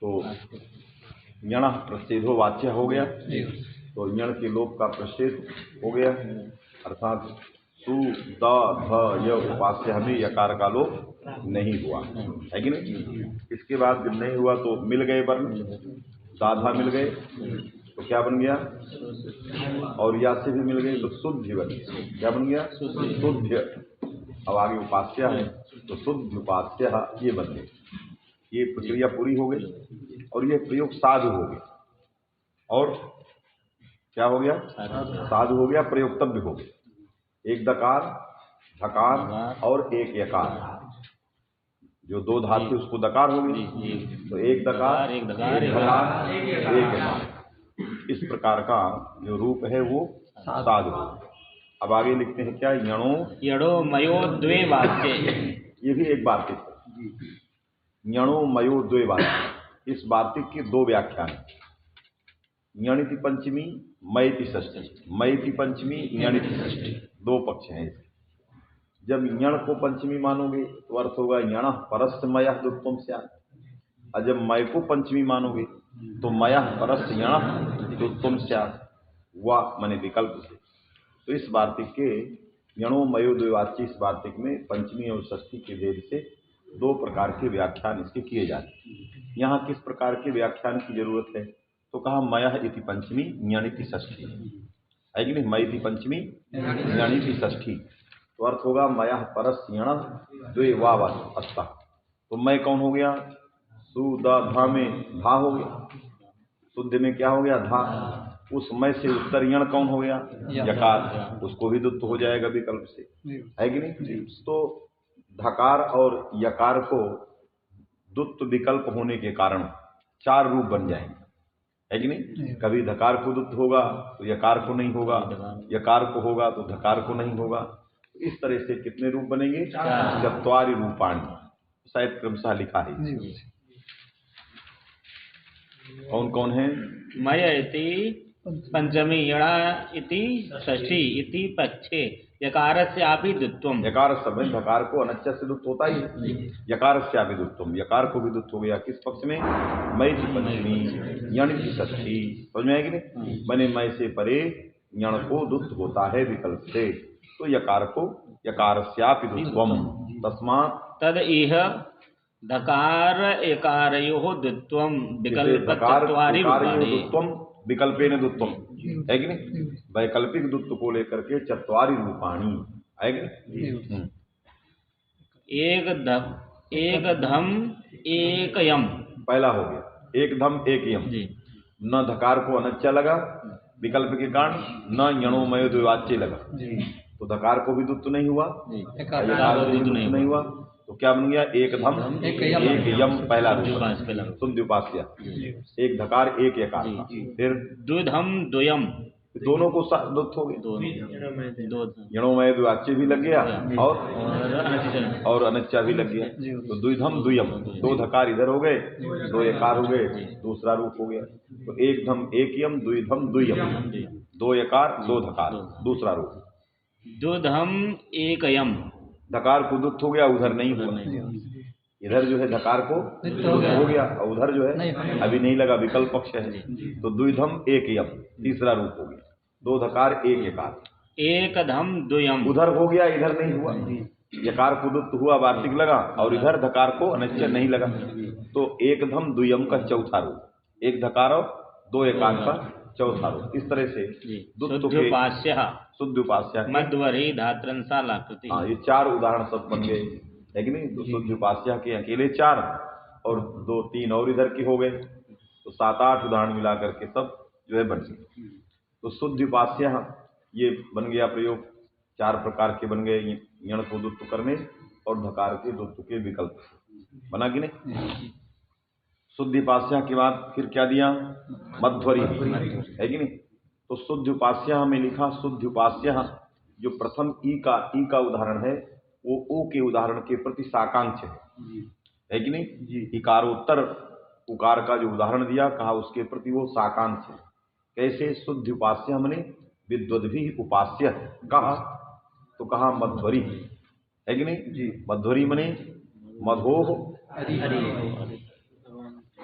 तो यण प्रच्छेदो वाच्य हो गया, तो यण के लोप का प्रच्छेद हो गया, अर्थात सु द ध य उपास्य में यकार का लोप नहीं हुआ, है कि नहीं। इसके बाद जब नहीं हुआ तो मिल गए वर्ण, दाधा मिल गए तो क्या बन गया, और या से भी मिल गए तो शुद्ध बन गया। क्या बन गया, शुद्ध। अब आगे उपास्य है तो शुद्ध उपास्य ये बन गए। ये प्रक्रिया पूरी हो गई और ये प्रयोग साधु हो गया। और क्या हो गया, साधु हो गया, प्रयोक्तव्य हो गया। एक दकार, धकार और एक यकार, जो दो धातु उसको दकार हो गई, तो एक दकार, एक धकार, एक यकार। इस प्रकार का जो रूप है वो साधु हो। अब आगे लिखते हैं क्या, यणो मयो द्वे वाच्य। ये भी एक वार्तिक है, यणो मयो द्वे वाच्य। इस वार्तिक के दो व्याख्यान, यणिति पंचमी, मयति षष्ठी। मयति पंचमी, यणिति षष्ठी, दो पक्ष हैं इसके। जब यण को पंचमी मानोगे तो अर्थ होगा यण परस्य मयः दुत्वम स्यात्, और जब मय को पंचमी मानोगे तो मयः परस्य यण दुत्वम स्यात्, वा माने विकल्प से। तो इस वार्तिक के यणो मयो द्विवाच्य, इस वार्तिक में पंचमी और षष्ठी के भेद से दो प्रकार के व्याख्यान इसके किए जाते हैं। यहाँ किस प्रकार के व्याख्यान की जरूरत है, तो कहा मयः इति पंचमी, यणिति षष्ठी, है कि नहीं। मयति पंचमी, यणिति षष्ठी, तो अर्थ होगा मयः परस्य यण द्वे वाव अस्ता। तो मैं कौन हो गया, सु द धा में धा हो गया, शुद्ध में क्या हो गया, धा। उस मय से उत्तर यण कौन हो गया, यकार, उसको भी दुत्व हो जाएगा विकल्प से, है कि नहीं। तो धकार और यकार को दुत्व विकल्प होने के कारण चार रूप बन जाएंगे, है कि नहीं। कभी धकार को दुत्व होगा तो यकार को नहीं होगा, यकार को होगा तो धकार को नहीं होगा। इस तरह से कितने रूप बनेंगे, चत्वारि रूपाणि, शायद क्रमशः लिखा है। कौन कौन है, मय इति पंचमी, यण इति षष्ठी इति पक्षे, यकारस्यापि द्वित्वम्। यकार समय धकार को अनच्च से दुत्व होता ही, यकारस्यापि द्वित्वम्, यकार को भी दुत्व हो गया। किस पक्ष में, मय की पंचमी, यण की षष्ठी, समझ में आएगी नहीं। बने मय से परे यण को दुत्व होता है विकल्प से, तो यकार को यकारस्यापि द्वित्वम्, तस्मात् तद इह धकार एकारयोः द्वित्वम् विकल्प चत्वारि रूपाणि। विकल्पेन दुत्वम्, है कि नहीं। वैकल्पिक दुत्व को लेकर के चत्वारि रूपाणि, है कि नहीं। एक धम एक यम, पहला हो गया, एक धम एक यम। न धकार को अनच्चा लगा विकल्प के कारण, न यणो मयो द्विवाच्य लगा, तो धकार को भी दुत्व नहीं हुआ, यकार को भी दुत्व नहीं हुआ, तो क्या बन गया, एक धम एक यम, पहला रूप शुद्ध उपास्य। एक धकार एक यकार, फिर द्विधम द्वयम, दोनों को दुत्व हो गए, यणोमय द्विवाच्य भी लग गया और अनच्चा भी लग गया, तो द्विधम द्वयम, दो धकार इधर हो गए, दो यकार हो गए, दूसरा रूप हो गया। तो एक धम एक यम, द्विधम द्वयम, दो यकार दो धकार, दूसरा रूप। द्विधम एक यम, धकार को दुत्व हो गया, उधर नहीं हुआ, इधर जो है धकार को हो गया और उधर जो है अभी नहीं लगा, विकल्प पक्ष है, तो द्विधम एक यम, तीसरा रूप हो गया, दो धकार एक यकार, एक धम द्वयम, उधर हो गया इधर नहीं हुआ, यकार को दुत्व हुआ वार्तिक लगा और इधर धकार को अनच्चय नहीं लगा, तो एक धम द्वयम का चौथा रूप, एक धकार और दो यकार का चौथा रूप। इस तरह से शुद्ध उपास्य मध्वरी धात्रंसा लाकृति, हाँ, ये चार उदाहरण सब बन गए, है कि नहीं। तो शुद्ध उपास्य के अकेले चार और दो तीन और इधर के हो गए, तो 7-8 उदाहरण मिला करके सब जो है बन गए। तो शुद्ध उपास्य ये बन गया प्रयोग, चार प्रकार के बन गए, यण को दुत्व करने और धकार के दुत्व के विकल्प, बना कि नहीं। शुद्ध उपास्य के बाद फिर क्या दिया, मध्वरी, है कि नहीं। तो शुद्ध उपास्य में लिखा, शुद्ध उपास्य जो प्रथम ई का उदाहरण है वो ओ के उदाहरण के प्रति साकांक्ष है कि नहीं। इकारोत्तर उकार का जो उदाहरण दिया, कहा उसके प्रति वो साकांक्ष है। कैसे, शुद्ध उपास्य हमने विद्वद्भी उपास्य कहा, तो कहा मध्वरी, है कि नहीं। मध्वरी मने मधोह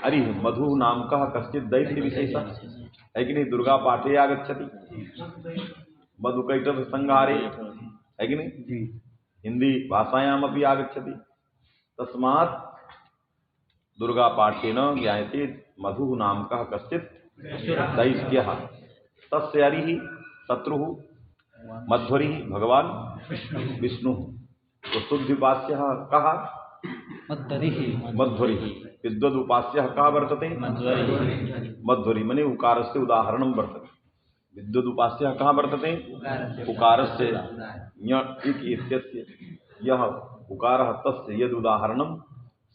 अरि मधु नाम का कश्चित दैत्य विशेष है कि नहीं, दुर्गा पाठे आगच्छति, मधुकैटभ संहारे, है कि नहीं, हिंदी भाषायाम अपि आगच्छति। तस्मात् दुर्गा पाठेन ज्ञायते मधु नाम का कश्चित दैत्यः, तस्य हरिः शत्रुः मध्वरिः भगवान विष्णु। तो शुद्धिपास्यः कः? मध्वरिः। विद्वदुपास्यः कः वर्तते? मध्वरि मने उकारस्य उदाहरणं वर्तते। विद्वदुपास्यः कः वर्तते? उकारस्य ञ इक इत्यस्य यः उकारः तस्य यद् उदाहरणं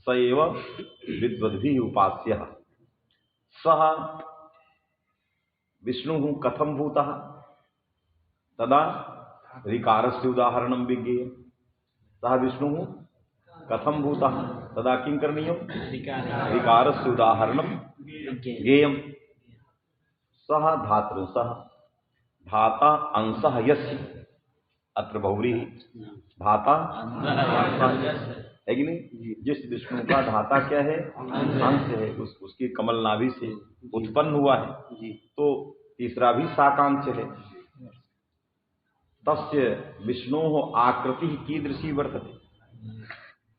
स एव विद्वद्भिः उपास्यः। सः विष्णुः कथं भूतः? तदा ऋकारस्य उदाहरणं विज्ञेयं। सः विष्णुः कथं भूतः? तदा किं करणीयं? ऋकारस्य उदाहरणं ज्ञेयं। सः धातृंसः, धाता अंशः यस्य, अत्र बहुव्रीहि, धाता है कि नहीं। जिस विष्णु का धाता क्या है? अंश है, उसकी कमल नाभि से उत्पन्न हुआ है, तो तीसरा भी साकांक्ष है। तस्य विष्णोः आकृतिः कीदृशी वर्तते?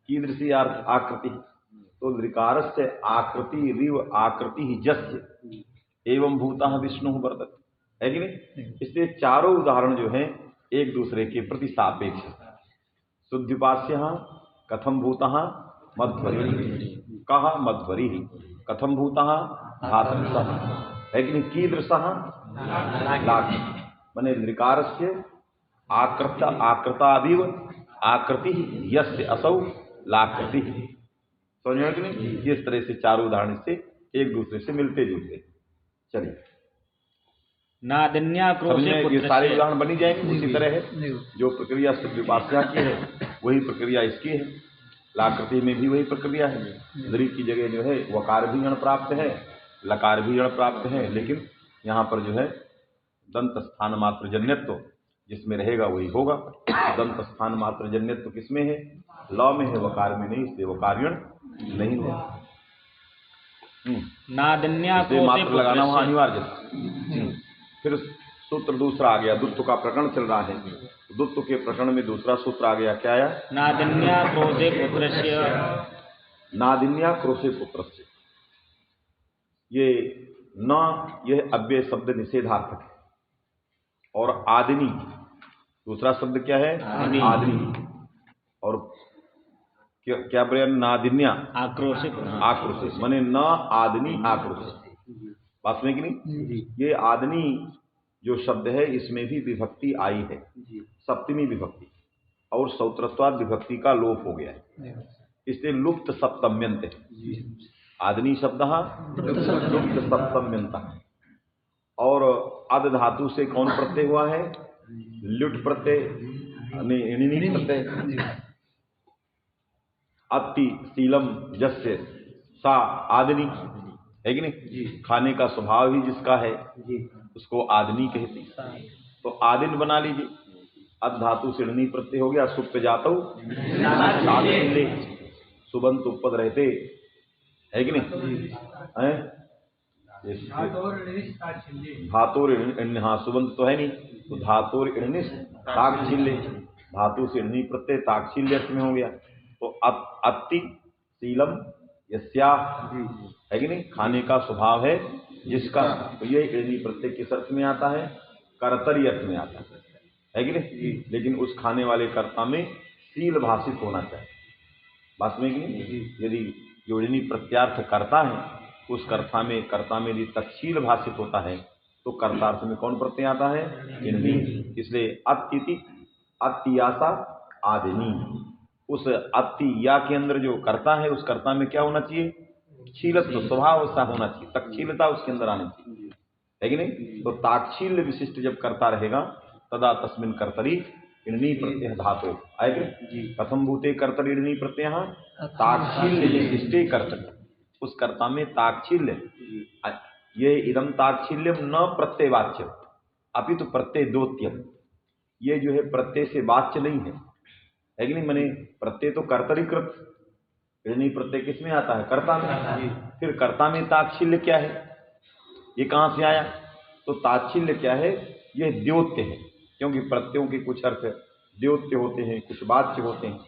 कीदृशी आकृति? तो ऋकारस्य आकृति रिव आकृतिः यस्य एवं भूतः विष्णुः वर्तते, है कि नहीं। इसलिए चारों उदाहरण जो हैं एक दूसरे के प्रति सापेक्ष। शुद्धिपास्यः कथम भूतः? मध्वरिः। कः? मध्वरिः। कथम भूतः? धातृंसः, है कि नहीं। कीदृशः? लाक् मने ऋकारस्य आकृताविव आकृतिः यस्य असौ लाकृतिः। समझ में कि नहीं। इस तरह से चारों उदाहरण से एक दूसरे से मिलते जुलते। चलिए ये सारे उदाहरण बनी जाएंगे। उसी तरह है जो प्रक्रिया शुद्धिपास्या की है वही प्रक्रिया इसकी है। लाकृति में भी वही प्रक्रिया है। दृ की जगह जो है वकार भी गण प्राप्त है, लकार भी गण प्राप्त है, लेकिन यहाँ पर जो है दंत स्थान मात्र जन्यत्व जिसमें रहेगा वही होगा। दंत स्थान मात्र जन्यत्व किसमें है? ल में है, वकार में नहीं, इसलिए वकार्यण नहीं है। मात्र लगाना वहाँ अनिवार्य। फिर सूत्र दूसरा आ गया। दुत्व का प्रकरण चल रहा है। दुत्व के प्रकरण में दूसरा सूत्र आ गया। क्या आया? नादिन्या क्रोधे पुत्रस्य। नादिन्या क्रोधे पुत्रस्य, ये न यह अव्यय शब्द निषेधार्थक है। और आदिनी दूसरा शब्द क्या है? आदिनी। और क्या बोले? नादिन्या आक्रोशित। आक्रोशित माने न आदिनी आक्रोशित। बात में कि नहीं। ये आदनी जो शब्द है इसमें भी विभक्ति आई है, सप्तमी विभक्ति, और सौत्रत्वाद विभक्ति का लोप हो गया है, इसलिए लुप्त सप्तम्यंत है। आदनी शब्द लुप्त सप्तम्यंत। और अद धातु से कौन प्रत्यय हुआ है? ल्युट प्रत्यय, इणिनी प्रत्यय। अति शीलम जस्य सा आदनी, है कि नहीं। खाने का स्वभाव ही जिसका है उसको आदनी कहते हैं। तो आदिन बना लीजिए। अद धातु से णी प्रत्यय हो गया। सुप्त जातौ ताच्छिल्ये, सुबंत उपपद रहते, है कि नहीं। धातुर, हाँ सुबंत तो है नहीं, तो धातुर इणनिस ताच्छिल्ये, धातु से णी प्रत्यय ताच्छिल्य अर्थ में हो गया। तो अति शीलम यस्या, है कि नहीं। खाने का स्वभाव है जिसका, तो ये इणनी प्रत्यय किस अर्थ में आता है? कर्तरी अर्थ में आता है कि नहीं। लेकिन उस खाने वाले कर्ता में शील भाषित होना चाहिए। बात में कि नहीं। यदि जो इणनी प्रत्यार्थ करता है उस कर्ता में यदि तत्शील भाषित होता है तो कर्तार्थ में कौन प्रत्यय आता है? इणनी। इसलिए अत्ति अत्यासा आदिनी। उस अत्तिया के अंदर जो कर्ता है उस कर्ता में क्या होना चाहिए? शीलत्व, स्वभाव ऐसा होना चाहिए, तक्षीलता उसके अंदर आनी चाहिए, है कि नहीं। तो ताक्षील्य विशिष्ट जब करता रहेगा तदा तस्मिन कर्तरी इणनी प्रत्यय धातु आएगा। कथम भूते कर्तरी इणनी प्रत्यय? ताक्षील्य विशिष्टे कर्तरी, उस कर्ता में ताक्षील्य। ये इदम ताक्षील्यम न प्रत्ययवाच्य अपितु प्रत्यय दोत्यम। ये जो है प्रत्यय से वाच्य नहीं है कि नहीं। मैंने प्रत्यय तो कर्तरीकृत ऋणी प्रत्यय किस में आता है? कर्ता में। फिर कर्ता में ताच्छिल्य क्या है? ये कहाँ से आया? तो ताच्छिल्य क्या है? यह द्योत्य है, क्योंकि प्रत्ययों के कुछ अर्थ द्योत्य होते हैं, कुछ वाच्य होते हैं।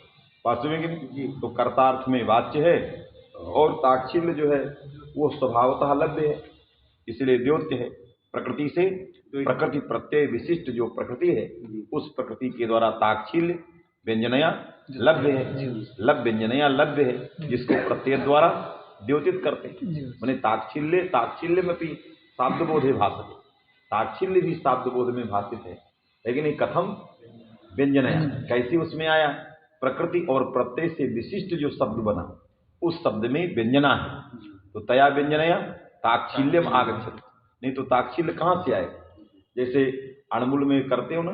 वास्तविक नहीं, तो कर्तार्थ में वाच्य है और ताच्छिल्य जो है वो स्वभावतः लभ्य है, इसलिए द्योत्य है। प्रकृति से प्रकृति प्रत्यय विशिष्ट जो प्रकृति है उस प्रकृति के द्वारा ताच्छिल्य व्यंजनया लभ्य है। व्यंजनया लभ्य है, जिसको प्रत्यय द्वारा द्योतित करते हैं। माने ताच्छिल्य में भी शाब्दबोधे भाषते, ताच्छिल्य भी शाब्दबोध में भाषित है। लेकिन ये कथम व्यंजनया, कैसे उसमें आया? प्रकृति और प्रत्यय से विशिष्ट जो शब्द बना उस शब्द में व्यंजना है, तो तया व्यंजनया ताच्छिल्यम आगच्छति। नहीं तो ताच्छिल्य कहाँ से आए? जैसे अणमुल में करते हो ना,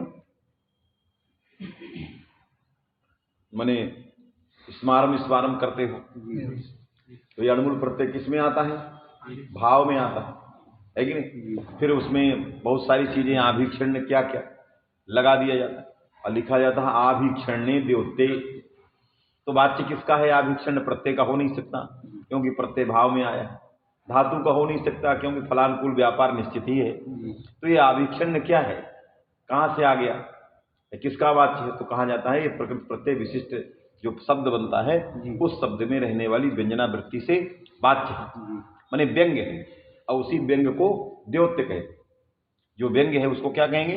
माने स्मारम करते हो, तो ये अणमुल प्रत्यय किस में आता है? भाव में आता है कि नहीं? फिर उसमें बहुत सारी चीजें आभीक्षण क्या क्या लगा दिया जाता है और लिखा जाता है आभीक्षण द्योते। तो वाच्य किसका है? आभीक्षण प्रत्यय का हो नहीं सकता, क्योंकि प्रत्यय भाव में आया है। धातु का हो नहीं सकता, क्योंकि फलानुकूल व्यापार निश्चित ही है। तो ये आभीक्षण क्या है? कहाँ से आ गया? किसका वाच्य है? तो कहा जाता है ये प्रकृति प्रत्यय विशिष्ट जो शब्द बनता है उस शब्द में रहने वाली व्यंजना वृत्ति से वाच्य है, माने व्यंग्य है। और उसी व्यंग्य को द्योत्य कहते हैं। जो व्यंग्य है उसको क्या कहेंगे?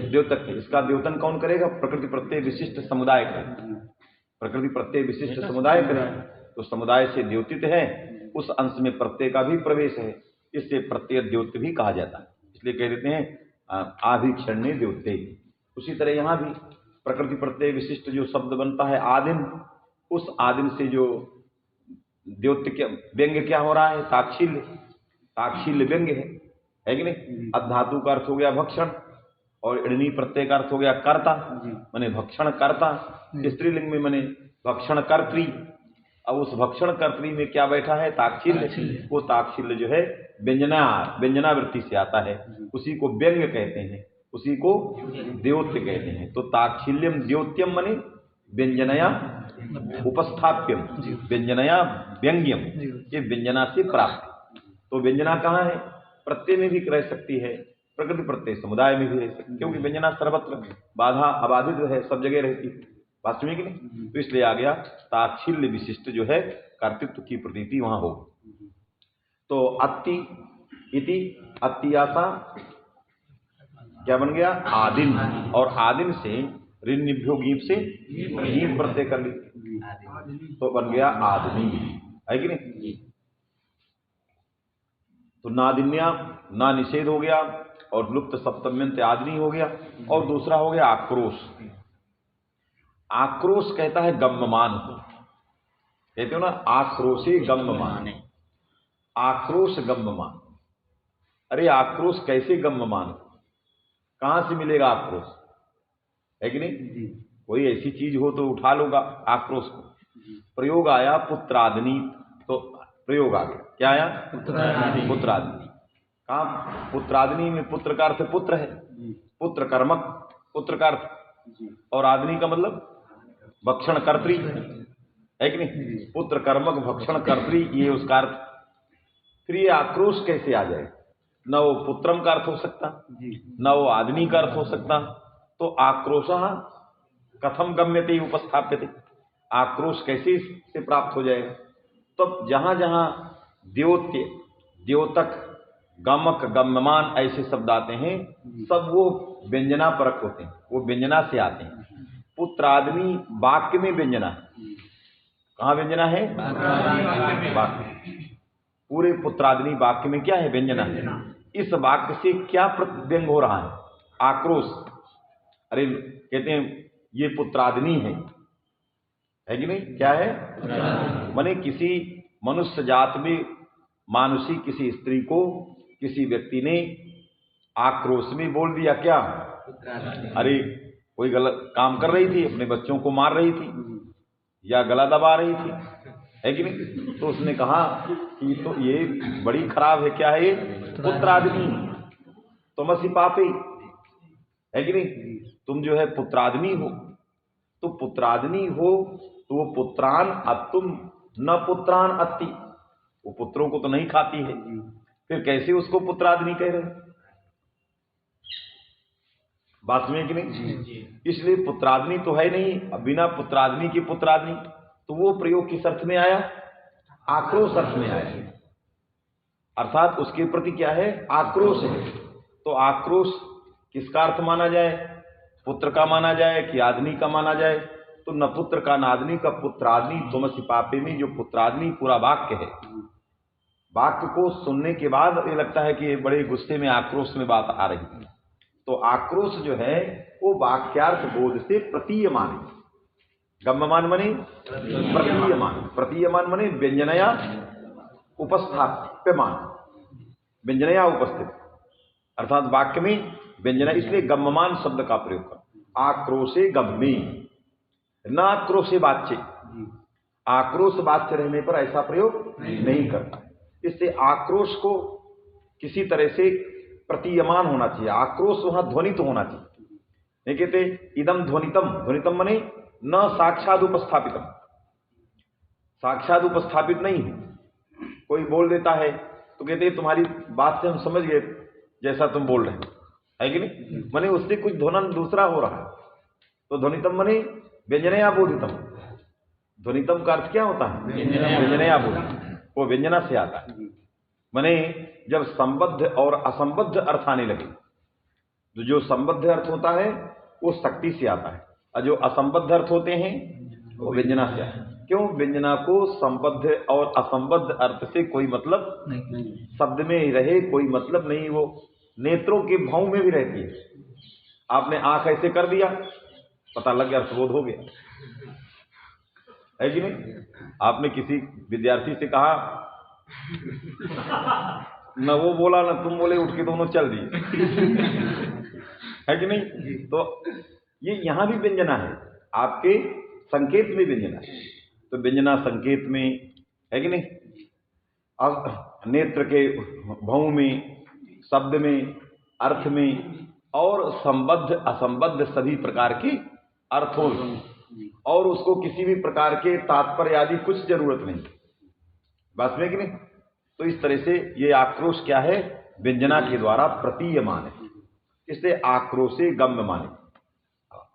द्योतक है। इसका द्योतन कौन करेगा? प्रकृति प्रत्यय विशिष्ट समुदाय करेगा। प्रकृति प्रत्यय विशिष्ट समुदाय करेगा, तो समुदाय से द्योतित है, उस अंश में प्रत्यय का भी प्रवेश है, इससे प्रत्यय द्योत्य भी कहा जाता है। इसलिए कह देते हैं आभीक्षण द्योत्य। उसी तरह यहाँ भी प्रकृति प्रत्यय विशिष्ट जो शब्द बनता है आदिम, उस आदिम से जो द्योत्य क्या व्यंग्य क्या हो रहा है? ताच्छिल्य। ताच्छिल्य व्यंग्य है कि नहीं? अधातु का अर्थ हो गया भक्षण और ऋणी प्रत्यय का अर्थ हो गया कर्ता, माने भक्षण कर्ता। स्त्रीलिंग में माने भक्षण कर्त्री। अब उस भक्षण कर्त्री में क्या बैठा है? ताच्छिल्य। वो ताच्छिल्य जो है व्यंजना वृत्ति से आता है, उसी को व्यंग्य कहते हैं, उसी को द्योत्य कहते हैं। तो ताच्छिल्यम द्योत्यम माने व्यंजनया उपस्थाप्यम, व्यंजनया व्यंग्यम, ये व्यंजना से प्राप्त। तो व्यंजना कहाँ है? प्रत्यय में भी रह सकती है, प्रकृति प्रत्यय समुदाय में भी रह सकती है, क्योंकि व्यंजना सर्वत्र बाधा अबाधित है, सब जगह रहती है। वास्तविक नहीं, तो इसलिए आ गया ताच्छिल्य विशिष्ट जो है कर्तृत्व की प्रतीति वहां हो। तो अति इति अत्यासा क्या बन गया? आदिम। और आदिम से ऋण्यभ्यो गीप से गीप प्रत्यय कर ली तो बन गया आदमी, है कि नहीं? तो नादिन्या ना निषेध हो गया और लुप्त सप्तम्यंत आदमी हो गया। और दूसरा हो गया आक्रोश। आक्रोश कहता है गम्यमान को, कहते हो ना आक्रोशे गम्यमान, आक्रोश गम्यमान। अरे आक्रोश कैसे गम्यमान? कहां से मिलेगा आक्रोश? है कि नहीं? कोई ऐसी चीज हो तो उठा लोगा आक्रोश को। प्रयोग आया पुत्रादनी, तो प्रयोग आ गया, क्या आया? पुत्रादनी। कहा? पुत्रादनी में पुत्र का अर्थ पुत्र है, पुत्र कर्मक पुत्र का अर्थ, और आदमी का मतलब भक्षण कर्त्री, है कि नहीं? पुत्र कर्मक भक्षण कर्त्री, ये उसका अर्थ। फिर ये आक्रोश कैसे आ जाए? न वो पुत्रम का अर्थ हो सकता, न वो आदमी का अर्थ हो सकता। तो आक्रोश कथम गम्यते उपस्थाप्यते, आक्रोश कैसे से प्राप्त हो जाएगा? तो जहां जहां द्योत्य, द्योतक, गमक, गम्यमान ऐसे शब्द आते हैं सब वो व्यंजना परक होते हैं, वो व्यंजना से आते हैं। पुत्र आदमी वाक्य में व्यंजना, कहाँ व्यंजना है? वाक्य। पूरे पुत्रादनी वाक्य में क्या है? व्यंजना। इस वाक्य से क्या व्यंग हो रहा है? आक्रोश। अरे कहते हैं ये पुत्रादनी है कि नहीं? क्या है? माने किसी मनुष्य जात में मानुषी किसी स्त्री को किसी व्यक्ति ने आक्रोश में बोल दिया, क्या? अरे कोई गलत काम कर रही थी, अपने बच्चों को मार रही थी या गला दबा रही थी, है कि नहीं? तो उसने कहा कि तो ये बड़ी खराब है, क्या है ये? पुत्रादनी, तुमसी पापी, है कि नहीं? तुम जो है पुत्रादनी हो। तो पुत्रादनी हो तो वो पुत्रान, अब तुम न पुत्रान अत्ति, वो पुत्रों को तो नहीं खाती है, फिर कैसे उसको पुत्रादनी कह रहे? बात में कि नहीं? इसलिए पुत्रादनी तो है नहीं, बिना पुत्रादनी की पुत्रादनी, तो वो प्रयोग किस अर्थ में आया? आक्रोश अर्थ में आया, अर्थात उसके प्रति क्या है? आक्रोश है। तो आक्रोश किसका अर्थ माना जाए? पुत्र का माना जाए कि आदमी का माना जाए? तो न पुत्र का नादनी का पुत्रादनी तुमसी पापे में जो पुत्रादनी पूरा वाक्य है, वाक्य को सुनने के बाद ये लगता है कि बड़े गुस्से में आक्रोश में बात आ रही है। तो आक्रोश जो है वो वाक्यार्थ बोध से प्रतीयमान है। गम्यमान मने प्रतीयमान, प्रतीयमान मने व्यंजनया उपस्थाप्यमान, व्यंजनया उपस्थित, अर्थात वाक्य में व्यंजना, इसलिए गम्यमान शब्द का प्रयोग कर। आक्रोशे गम्मी न आक्रोशे वाच्य, आक्रोश वाच्य रहने पर ऐसा प्रयोग नहीं करता। इससे आक्रोश को किसी तरह से प्रतीयमान होना चाहिए, आक्रोश वहां ध्वनित होना चाहिए। नहीं कहते इदम ध्वनितम, ध्वनितम मने न साक्षात उपस्थापितम, साक्षात उपस्थापित नहीं है। कोई बोल देता है तो कहते तुम्हारी बात से हम समझ गए जैसा तुम बोल रहे है कि नहीं, मने उससे कुछ ध्वनन दूसरा हो रहा है। तो ध्वनितम मने व्यंजनया बोधितम, ध्वनितम का अर्थ क्या होता है? व्यंजनया बोधितम, वो व्यंजना से आता है। मने जब संबद्ध और असंबद्ध अर्थ आने लगे, तो जो संबद्ध अर्थ होता है वो शक्ति से आता है, और जो असंबद्ध अर्थ होते हैं वो व्यंजना से आता है। क्यों? व्यंजना को संबद्ध और असंबद्ध अर्थ से कोई मतलब नहीं, शब्द में ही रहे कोई मतलब नहीं, वो नेत्रों के भाव में भी रहती है। आपने आंख ऐसे कर दिया, पता लग गया, अर्थबोध हो गया, है कि नहीं? आपने किसी विद्यार्थी से कहा, न वो बोला न तुम बोले, उठ के दोनों चल दिए, है कि नहीं? तो ये यहां भी व्यंजना है, आपके संकेत में व्यंजना है। तो व्यंजना संकेत में, है कि नहीं? अब नेत्र के भाव में, शब्द में, अर्थ में, और संबद्ध असंबद्ध सभी प्रकार की अर्थों में, और उसको किसी भी प्रकार के तात्पर्य आदि कुछ जरूरत नहीं, बस में कि नहीं? तो इस तरह से ये आक्रोश क्या है? व्यंजना के द्वारा प्रतीयमान है, इससे आक्रोशे गम्य माने।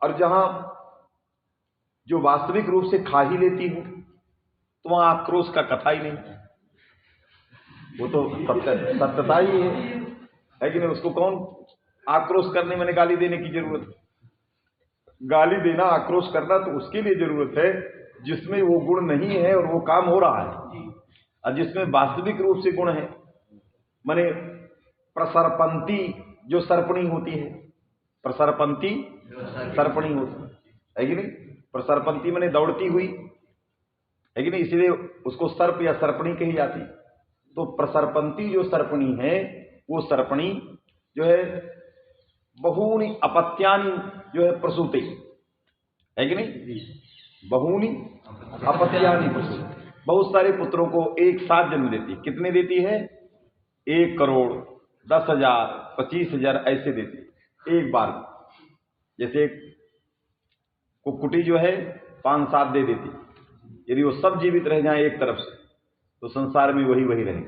और जहां जो वास्तविक रूप से खा ही लेती हूं तो वहां आक्रोश का कथा ही नहीं, वो तो सत्यता ही है कि नहीं? उसको कौन आक्रोश करने में गाली देने की जरूरत है? गाली देना, आक्रोश करना तो उसके लिए जरूरत है जिसमें वो गुण नहीं है और वो काम हो रहा है, और जिसमें वास्तविक रूप से गुण है। माने प्रसरपंती जो सर्पणी होती है, प्रसरपंती सर्पणी होती है कि नहीं? प्रसरपंती माने दौड़ती हुई, है कि नहीं? इसलिए उसको सर्प या सर्पणी कही जाती। तो प्रसरपंती जो सर्पणी है, वो सर्पणी जो है बहूनि अपत्यानि जो है प्रसूति, है कि नहीं? बहूनि अपत्यानि प्रसूति, बहुत सारे पुत्रों को एक साथ जन्म देती है। कितने देती है? 1 करोड़, 10,000, 25,000 ऐसे देती है एक बार। जैसे कुक्कुटी जो है 5-7 दे देती, यदि वो सब जीवित रह जाएं एक तरफ से तो संसार में वही रहे,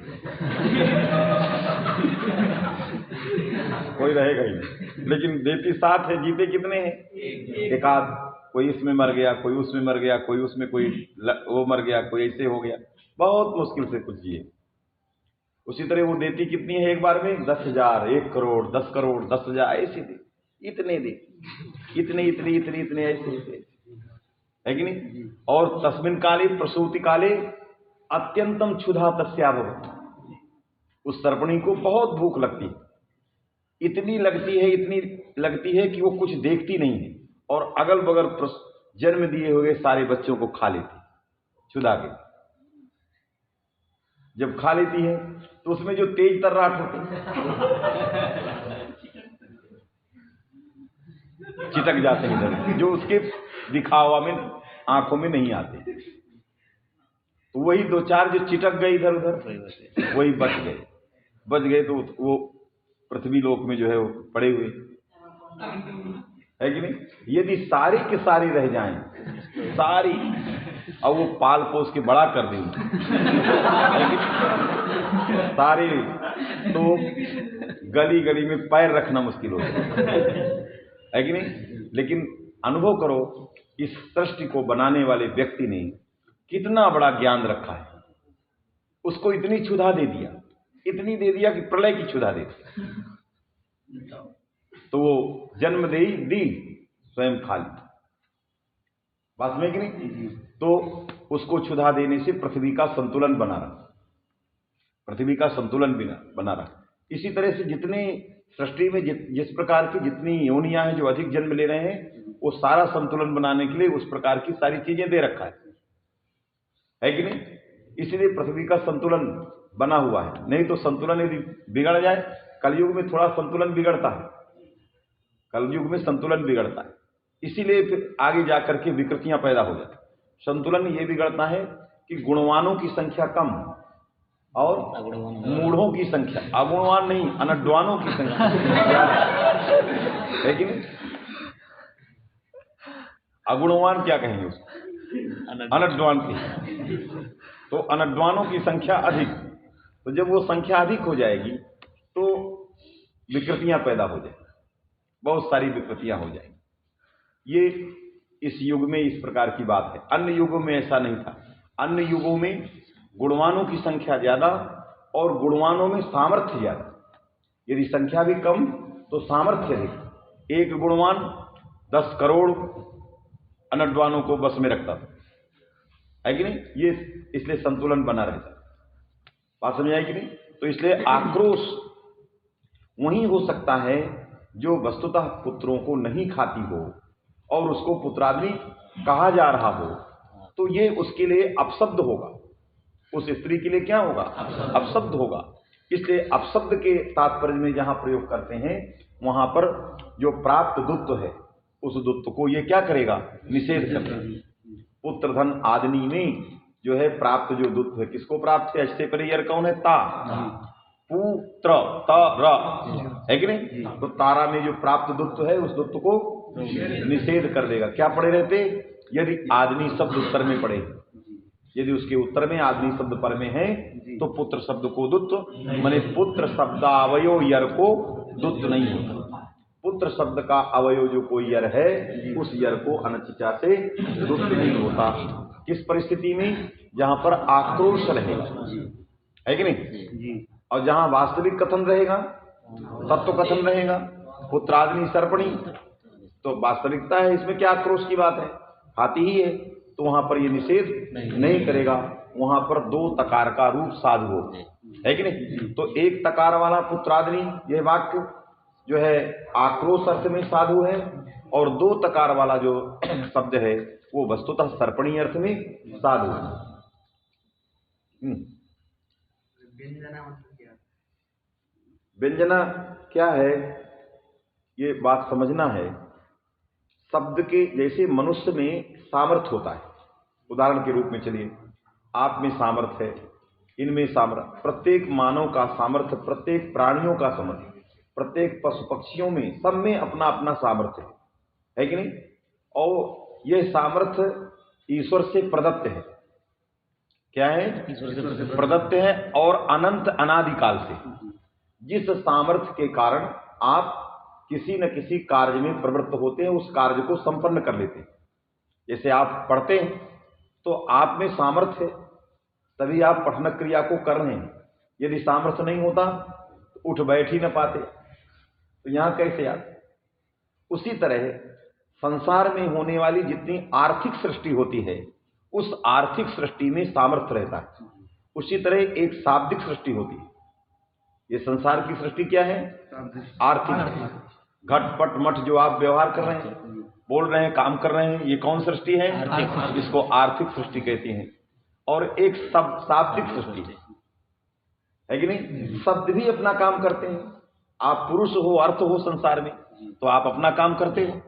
कोई रहेगा ही नहीं। लेकिन देती 7 है, जीते कितने हैं? एक आध, कोई इसमें मर गया, कोई उसमें मर गया, कोई उसमें कोई वो मर गया, कोई ऐसे हो गया, बहुत मुश्किल से कुछ जिए। उसी तरह वो देती कितनी है एक बार में? 10,000, 1 करोड़, 10 करोड़, 10,000 ऐसे दे, इतने दे, इतने इतने इतने इतने ऐसे, है कि नहीं? और तस्मिन् काले प्रसूति काले अत्यंतम क्षुधा तस्याभवत्, उस सर्पणी को बहुत भूख लगती है, इतनी लगती है कि वो कुछ देखती नहीं है, और अगल बगल जन्म दिए हुए सारे बच्चों को खा लेती क्षुधा के। जब खा लेती है तो उसमें जो तेज तर्राट होते चिटक जाते हैं इधर, जो उसके दिखावा में आंखों में नहीं आते, तो वही 2-4 जो चिटक गए इधर उधर, वही बच गए तो वो पृथ्वी लोक में जो है वो पड़े हुए, है कि नहीं? यदि सारी के सारी रह जाएं, सारी और वो पाल पोस के बड़ा कर देंगे सारे, तो गली गली में पैर रखना मुश्किल हो जाए, है कि नहीं। लेकिन अनुभव करो, इस सृष्टि को बनाने वाले व्यक्ति ने कितना बड़ा ज्ञान रखा है, उसको इतनी क्षुधा दे दिया, इतनी दे दिया कि प्रलय की क्षुधा दे दी, तो वो जन्म दे दी स्वयं खाली, बात में कि नहीं। तो उसको क्षुधा देने से पृथ्वी का संतुलन बना रहा, पृथ्वी का संतुलन बना रहा। इसी तरह से जितने सृष्टि में जिस प्रकार की जितनी योनियां हैं जो अधिक जन्म ले रहे हैं, वो सारा संतुलन बनाने के लिए उस प्रकार की सारी चीजें दे रखा है कि नहीं। इसलिए पृथ्वी का संतुलन बना हुआ है, नहीं तो संतुलन यदि बिगड़ जाए, कलयुग में थोड़ा संतुलन बिगड़ता है, कलयुग में संतुलन बिगड़ता है, इसीलिए फिर आगे जाकर के विकृतियां पैदा हो जाती। संतुलन ये बिगड़ता है कि गुणवानों की संख्या कम और मूढ़ों की संख्या, अगुणवान नहीं अनड्वानों की संख्या है कि नहीं। अगुणवान क्या कहेंगे उसको, अनड्वान की, तो अनड्वानों की संख्या अधिक, तो जब वो संख्या अधिक हो जाएगी तो विकृतियां पैदा हो जाएंगी, बहुत सारी विकृतियां हो जाएंगी। ये इस युग में इस प्रकार की बात है, अन्य युगों में ऐसा नहीं था। अन्य युगों में गुणवानों की संख्या ज्यादा और गुणवानों में सामर्थ्य ज्यादा, यदि संख्या भी कम तो सामर्थ्य अधिक। एक गुणवान 10 करोड़ अनड्वानों को बस में रखता था, है कि नहीं। ये इसलिए संतुलन बना रहता, बात समझ आई कि नहीं। तो इसलिए आक्रोश वही हो सकता है जो वस्तुतः पुत्रों को नहीं खाती हो और उसको पुत्रादि कहा जा रहा हो, तो ये उसके लिए अपशब्द होगा, उस स्त्री के लिए क्या होगा, अपशब्द होगा। इसलिए अपशब्द के तात्पर्य में जहां प्रयोग करते हैं वहां पर जो प्राप्त दुत्व है उस दुत्व को ये क्या करेगा, निषेध करेगा। पुत्र धन आदि में जो है प्राप्त जो दुत्व है, किसको प्राप्त है, अच्छे परियर कौन है, ता, पुत्र तर, है कि नहीं। तो तारा में जो प्राप्त दुत्व है उस दुत्व को निषेध कर देगा। क्या पड़े रहते, यदि आदमी शब्द उत्तर में पड़े, यदि उसके उत्तर में आदमी शब्द पर में है तो पुत्र शब्द को दुत्व, माने पुत्र शब्दावयो यर को दुत्व नहीं होता। पुत्र शब्द का अवयव जो कोई यर है उस यर को अनचिचा से दुत्व नहीं होता। किस परिस्थिति में, जहां पर आक्रोश रहेगा, है कि नहीं, और जहां वास्तविक कथन रहेगा, तत्व कथन रहेगा, पुत्रादि सर्पणी, तो वास्तविकता है, इसमें क्या आक्रोश की बात है, खाती ही है, तो वहां पर ये निषेध नहीं करेगा। वहां पर 2 तकार का रूप साधु हो, है कि नहीं। तो एक तकार वाला पुत्रादि यह वाक्य जो है आक्रोश अर्थ में साधु है, और 2 तकार वाला जो शब्द है वो वस्तुतः सर्पणी अर्थ में साधु है। व्यंजना क्या है, ये बात समझना है। शब्द के जैसे मनुष्य में सामर्थ्य होता है, उदाहरण के रूप में चलिए, आप में सामर्थ्य है, इनमें सामर्थ्य, प्रत्येक मानव का सामर्थ्य, प्रत्येक प्राणियों का सामर्थ्य, प्रत्येक पशु पक्षियों में, सब में अपना अपना सामर्थ्य है कि नहीं। और यह सामर्थ्य ईश्वर से प्रदत्त है। क्या है, प्रदत्त है, और अनंत अनादिकाल से। जिस सामर्थ्य के कारण आप किसी न किसी कार्य में प्रवृत्त होते हैं, उस कार्य को संपन्न कर लेते हैं। जैसे आप पढ़ते हैं तो आप में सामर्थ्य है, तभी आप पठन क्रिया को कर रहे हैं। यदि सामर्थ्य नहीं होता तो उठ बैठ ही न पाते, तो यहां कैसे आप। उसी तरह संसार में होने वाली जितनी आर्थिक सृष्टि होती है उस आर्थिक सृष्टि में सामर्थ्य रहता है। उसी तरह एक शाब्दिक सृष्टि होती है। ये संसार की सृष्टि क्या है, आर्थिक। घटपट मठ जो आप व्यवहार कर रहे हैं, बोल रहे हैं, काम कर रहे हैं, ये कौन सृष्टि है, इसको आर्थिक सृष्टि कहती हैं। और एक शाब्दिक सृष्टि है कि नहीं। शब्द भी अपना काम करते हैं। आप पुरुष हो, अर्थ हो संसार में, तो आप अपना काम करते हो,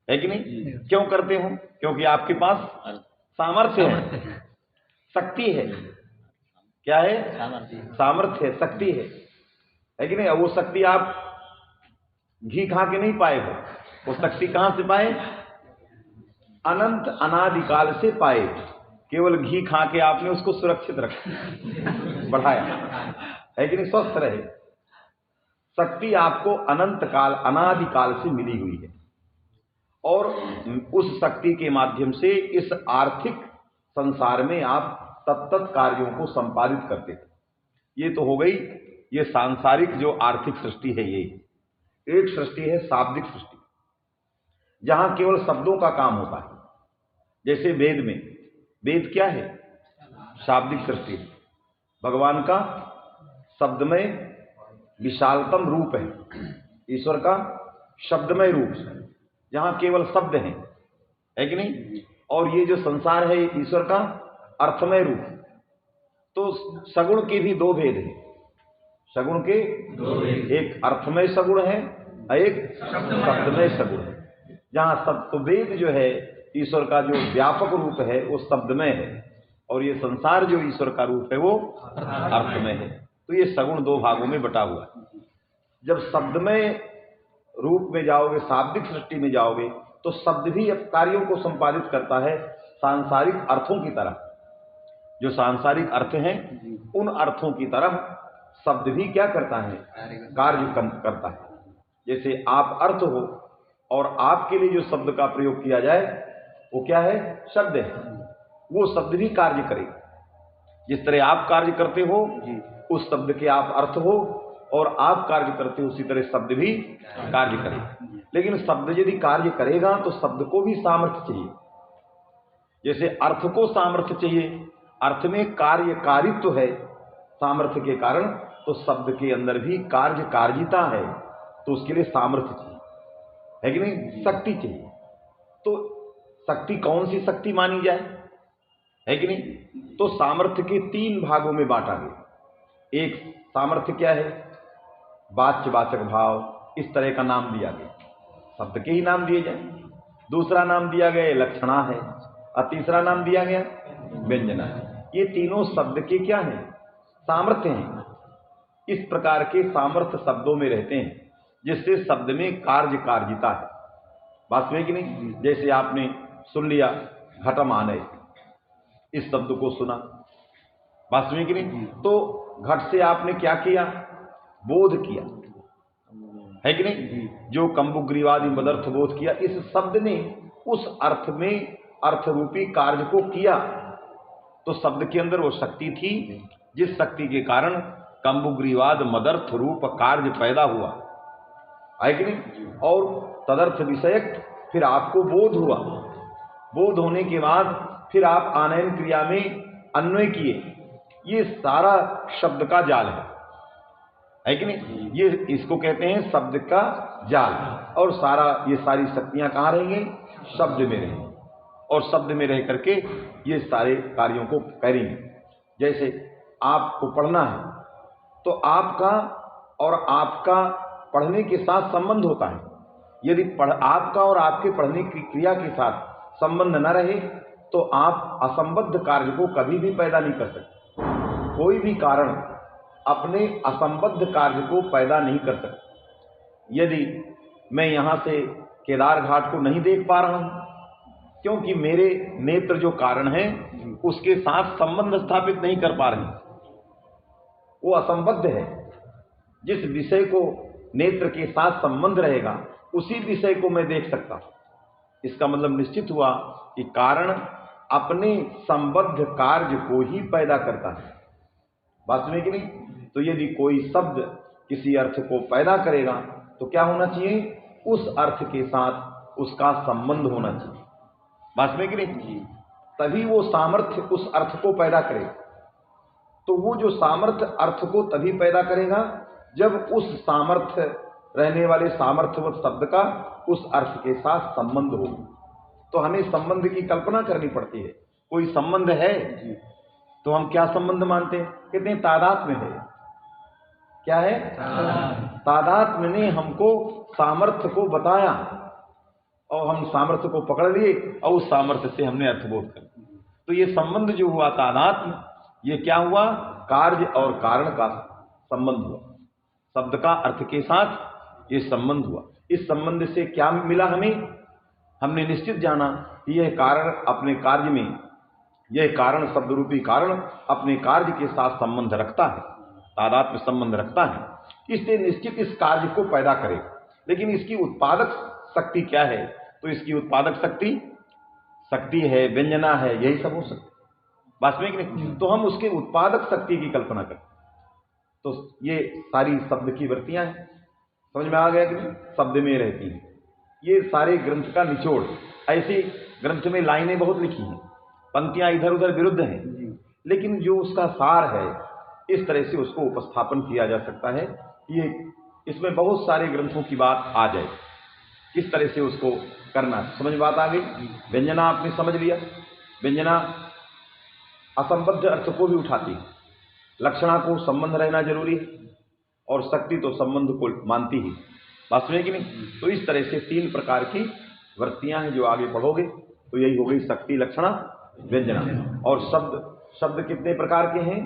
है कि नहीं। क्यों करते हो, क्योंकि आपके पास सामर्थ्य है, शक्ति है। क्या है, सामर्थ्य है, शक्ति है कि नहीं। वो शक्ति आप घी खा के नहीं पाए हो, वो शक्ति कहां से पाए, अनंत अनादिकाल से पाए। केवल घी खा के आपने उसको सुरक्षित रखा, बढ़ाया, है कि नहीं, स्वस्थ रहे। शक्ति आपको अनंत काल, अनादिकाल से मिली हुई है और उस शक्ति के माध्यम से इस आर्थिक संसार में आप तत्त कार्यों को संपादित करते थे। ये तो हो गई ये सांसारिक जो आर्थिक सृष्टि है। ये एक सृष्टि है शाब्दिक सृष्टि, जहां केवल शब्दों का काम होता है। जैसे वेद में, वेद क्या है? शाब्दिक सृष्टि। भगवान का शब्दमय विशालतम रूप है, ईश्वर का शब्दमय रूप, जहां केवल शब्द है कि नहीं। और ये जो संसार है ईश्वर का अर्थमय रूप। तो सगुण के भी दो भेद हैं, सगुण के एक अर्थमय सगुण है, एक शब्दमय सगुण है। जहां सत्ववेद जो है ईश्वर का जो व्यापक रूप है वो शब्दमय है, और ये संसार जो ईश्वर का रूप है वो अर्थमय है। तो ये सगुण दो भागों में बटा हुआ है। जब शब्दमय रूप में जाओगे, शाब्दिक सृष्टि में जाओगे, तो शब्द भी अब कार्यों को संपादित करता है सांसारिक अर्थों की तरह। जो सांसारिक अर्थ हैं उन अर्थों की तरह शब्द भी क्या करता है? कार्य करता है। जैसे आप अर्थ हो और आपके लिए जो शब्द का प्रयोग किया जाए वो क्या है? शब्द है। वो शब्द भी कार्य करे। जिस तरह आप कार्य करते हो उस शब्द के आप अर्थ हो, और आप कार्य करते हो उसी तरह शब्द भी कार्य करे। लेकिन शब्द यदि कार्य करेगा तो शब्द को भी सामर्थ्य चाहिए। जैसे अर्थ को सामर्थ्य चाहिए, अर्थ में कार्यकारित्व है सामर्थ्य के कारण, तो शब्द के अंदर भी कार्यकारिता है, तो उसके लिए सामर्थ्य चाहिए, है कि नहीं? शक्ति चाहिए। तो शक्ति कौन सी शक्ति मानी जाए, है कि नहीं? तो सामर्थ्य के तीन भागों में बांटा गया। एक सामर्थ्य क्या है? वाच्यवाचक भाव, इस तरह का नाम दिया गया, शब्द के ही नाम दिए जाए। दूसरा नाम दिया गया लक्षणा है, और तीसरा नाम दिया गया व्यंजना है। ये तीनों शब्द के क्या हैं? सामर्थ्य हैं। इस प्रकार के सामर्थ्य शब्दों में रहते हैं, जिससे शब्द में कार्यकारिता है। बात में कि नहीं? जैसे आपने सुन लिया घटम आनय, इस शब्द को सुना, बात में कि नहीं? तो घट से आपने क्या किया? बोध किया, है कि नहीं? जो कंबुग्रीवादि मदर्थ बोध किया, इस शब्द ने उस अर्थ में अर्थ रूपी कार्य को किया। तो शब्द के अंदर वो शक्ति थी जिस शक्ति के कारण कंबुग्रीवाद मदर्थ रूप कार्य पैदा हुआ, है कि नहीं? और तदर्थ विषयक फिर आपको बोध हुआ। बोध होने के बाद फिर आप आनयन क्रिया में अन्वय किए। ये सारा शब्द का जाल है कि नहीं? ये इसको कहते हैं शब्द का जाल। और ये सारी शक्तियां कहाँ रहेंगी? शब्द में रहेंगी, और शब्द में रह करके ये सारे कार्यों को करेंगे। जैसे आपको पढ़ना है तो आपका और आपका पढ़ने के साथ संबंध होता है। यदि आपका और आपके पढ़ने की क्रिया के साथ संबंध न रहे तो आप असंबद्ध कार्य को कभी भी पैदा नहीं कर सकते। कोई भी कारण अपने असंबद्ध कार्य को पैदा नहीं कर सकते। यदि मैं यहाँ से केदार घाट को नहीं देख पा रहा हूँ क्योंकि मेरे नेत्र जो कारण है उसके साथ संबंध स्थापित नहीं कर पा रहे, वो असंबद्ध है। जिस विषय को नेत्र के साथ संबंध रहेगा उसी विषय को मैं देख सकता हूं। इसका मतलब निश्चित हुआ कि कारण अपने संबद्ध कार्य को ही पैदा करता है। बात में कि नहीं? तो यदि कोई शब्द किसी अर्थ को पैदा करेगा तो क्या होना चाहिए? उस अर्थ के साथ उसका संबंध होना चाहिए। बात में कि नहीं? तभी वो सामर्थ्य उस अर्थ को पैदा करेगा। तो वो जो सामर्थ्य अर्थ को तभी पैदा करेगा जब उस सामर्थ्य रहने वाले सामर्थ्यवत शब्द का उस अर्थ के साथ संबंध हो। तो हमें संबंध की कल्पना करनी पड़ती है। कोई संबंध है तो हम क्या संबंध मानते हैं? कहते हैं तादात्म्य है। क्या है? तादात्म्य ने हमको सामर्थ्य को बताया और हम सामर्थ्य को पकड़ लिए और उस सामर्थ्य से हमने अर्थबोध कर। तो ये संबंध जो हुआ तादात्म्य, ये क्या हुआ? कार्य और कारण का संबंध हुआ। शब्द का अर्थ के साथ ये संबंध हुआ। इस संबंध से क्या मिला हमें? हमने निश्चित जाना कि यह कारण अपने कार्य में यह कारण शब्द रूपी कारण अपने कार्य के साथ संबंध रखता है, तादात्म्य संबंध रखता है, इसलिए निश्चित इस कार्य को पैदा करे। लेकिन इसकी उत्पादक शक्ति क्या है? तो इसकी उत्पादक शक्ति है, व्यंजना है, यही सब हो सकता है वास्तविक नहीं। तो हम उसके उत्पादक शक्ति की कल्पना करें तो ये सारी शब्द की वृत्तियां हैं। समझ में आ गया कि नहीं? शब्द में रहती हैं ये सारे ग्रंथ का निचोड़। ऐसी ग्रंथ में लाइनें बहुत लिखी हैं, पंक्तियां इधर उधर विरुद्ध हैं, लेकिन जो उसका सार है इस तरह से उसको उपस्थापन किया जा सकता है। ये इसमें बहुत सारे ग्रंथों की बात आ जाए, किस तरह से उसको करना, समझ बात आ गई। व्यंजना आपने समझ लिया, व्यंजना असंबद्ध अर्थ को भी उठाती है, लक्षणा को संबंध रहना जरूरी है, और शक्ति तो संबंध को मानती ही, वास्तविक नहीं। तो इस तरह से 3 प्रकार की वृत्तियां हैं, जो आगे पढ़ोगे तो यही हो गई शक्ति, लक्षणा, व्यंजना। और शब्द कितने प्रकार के हैं?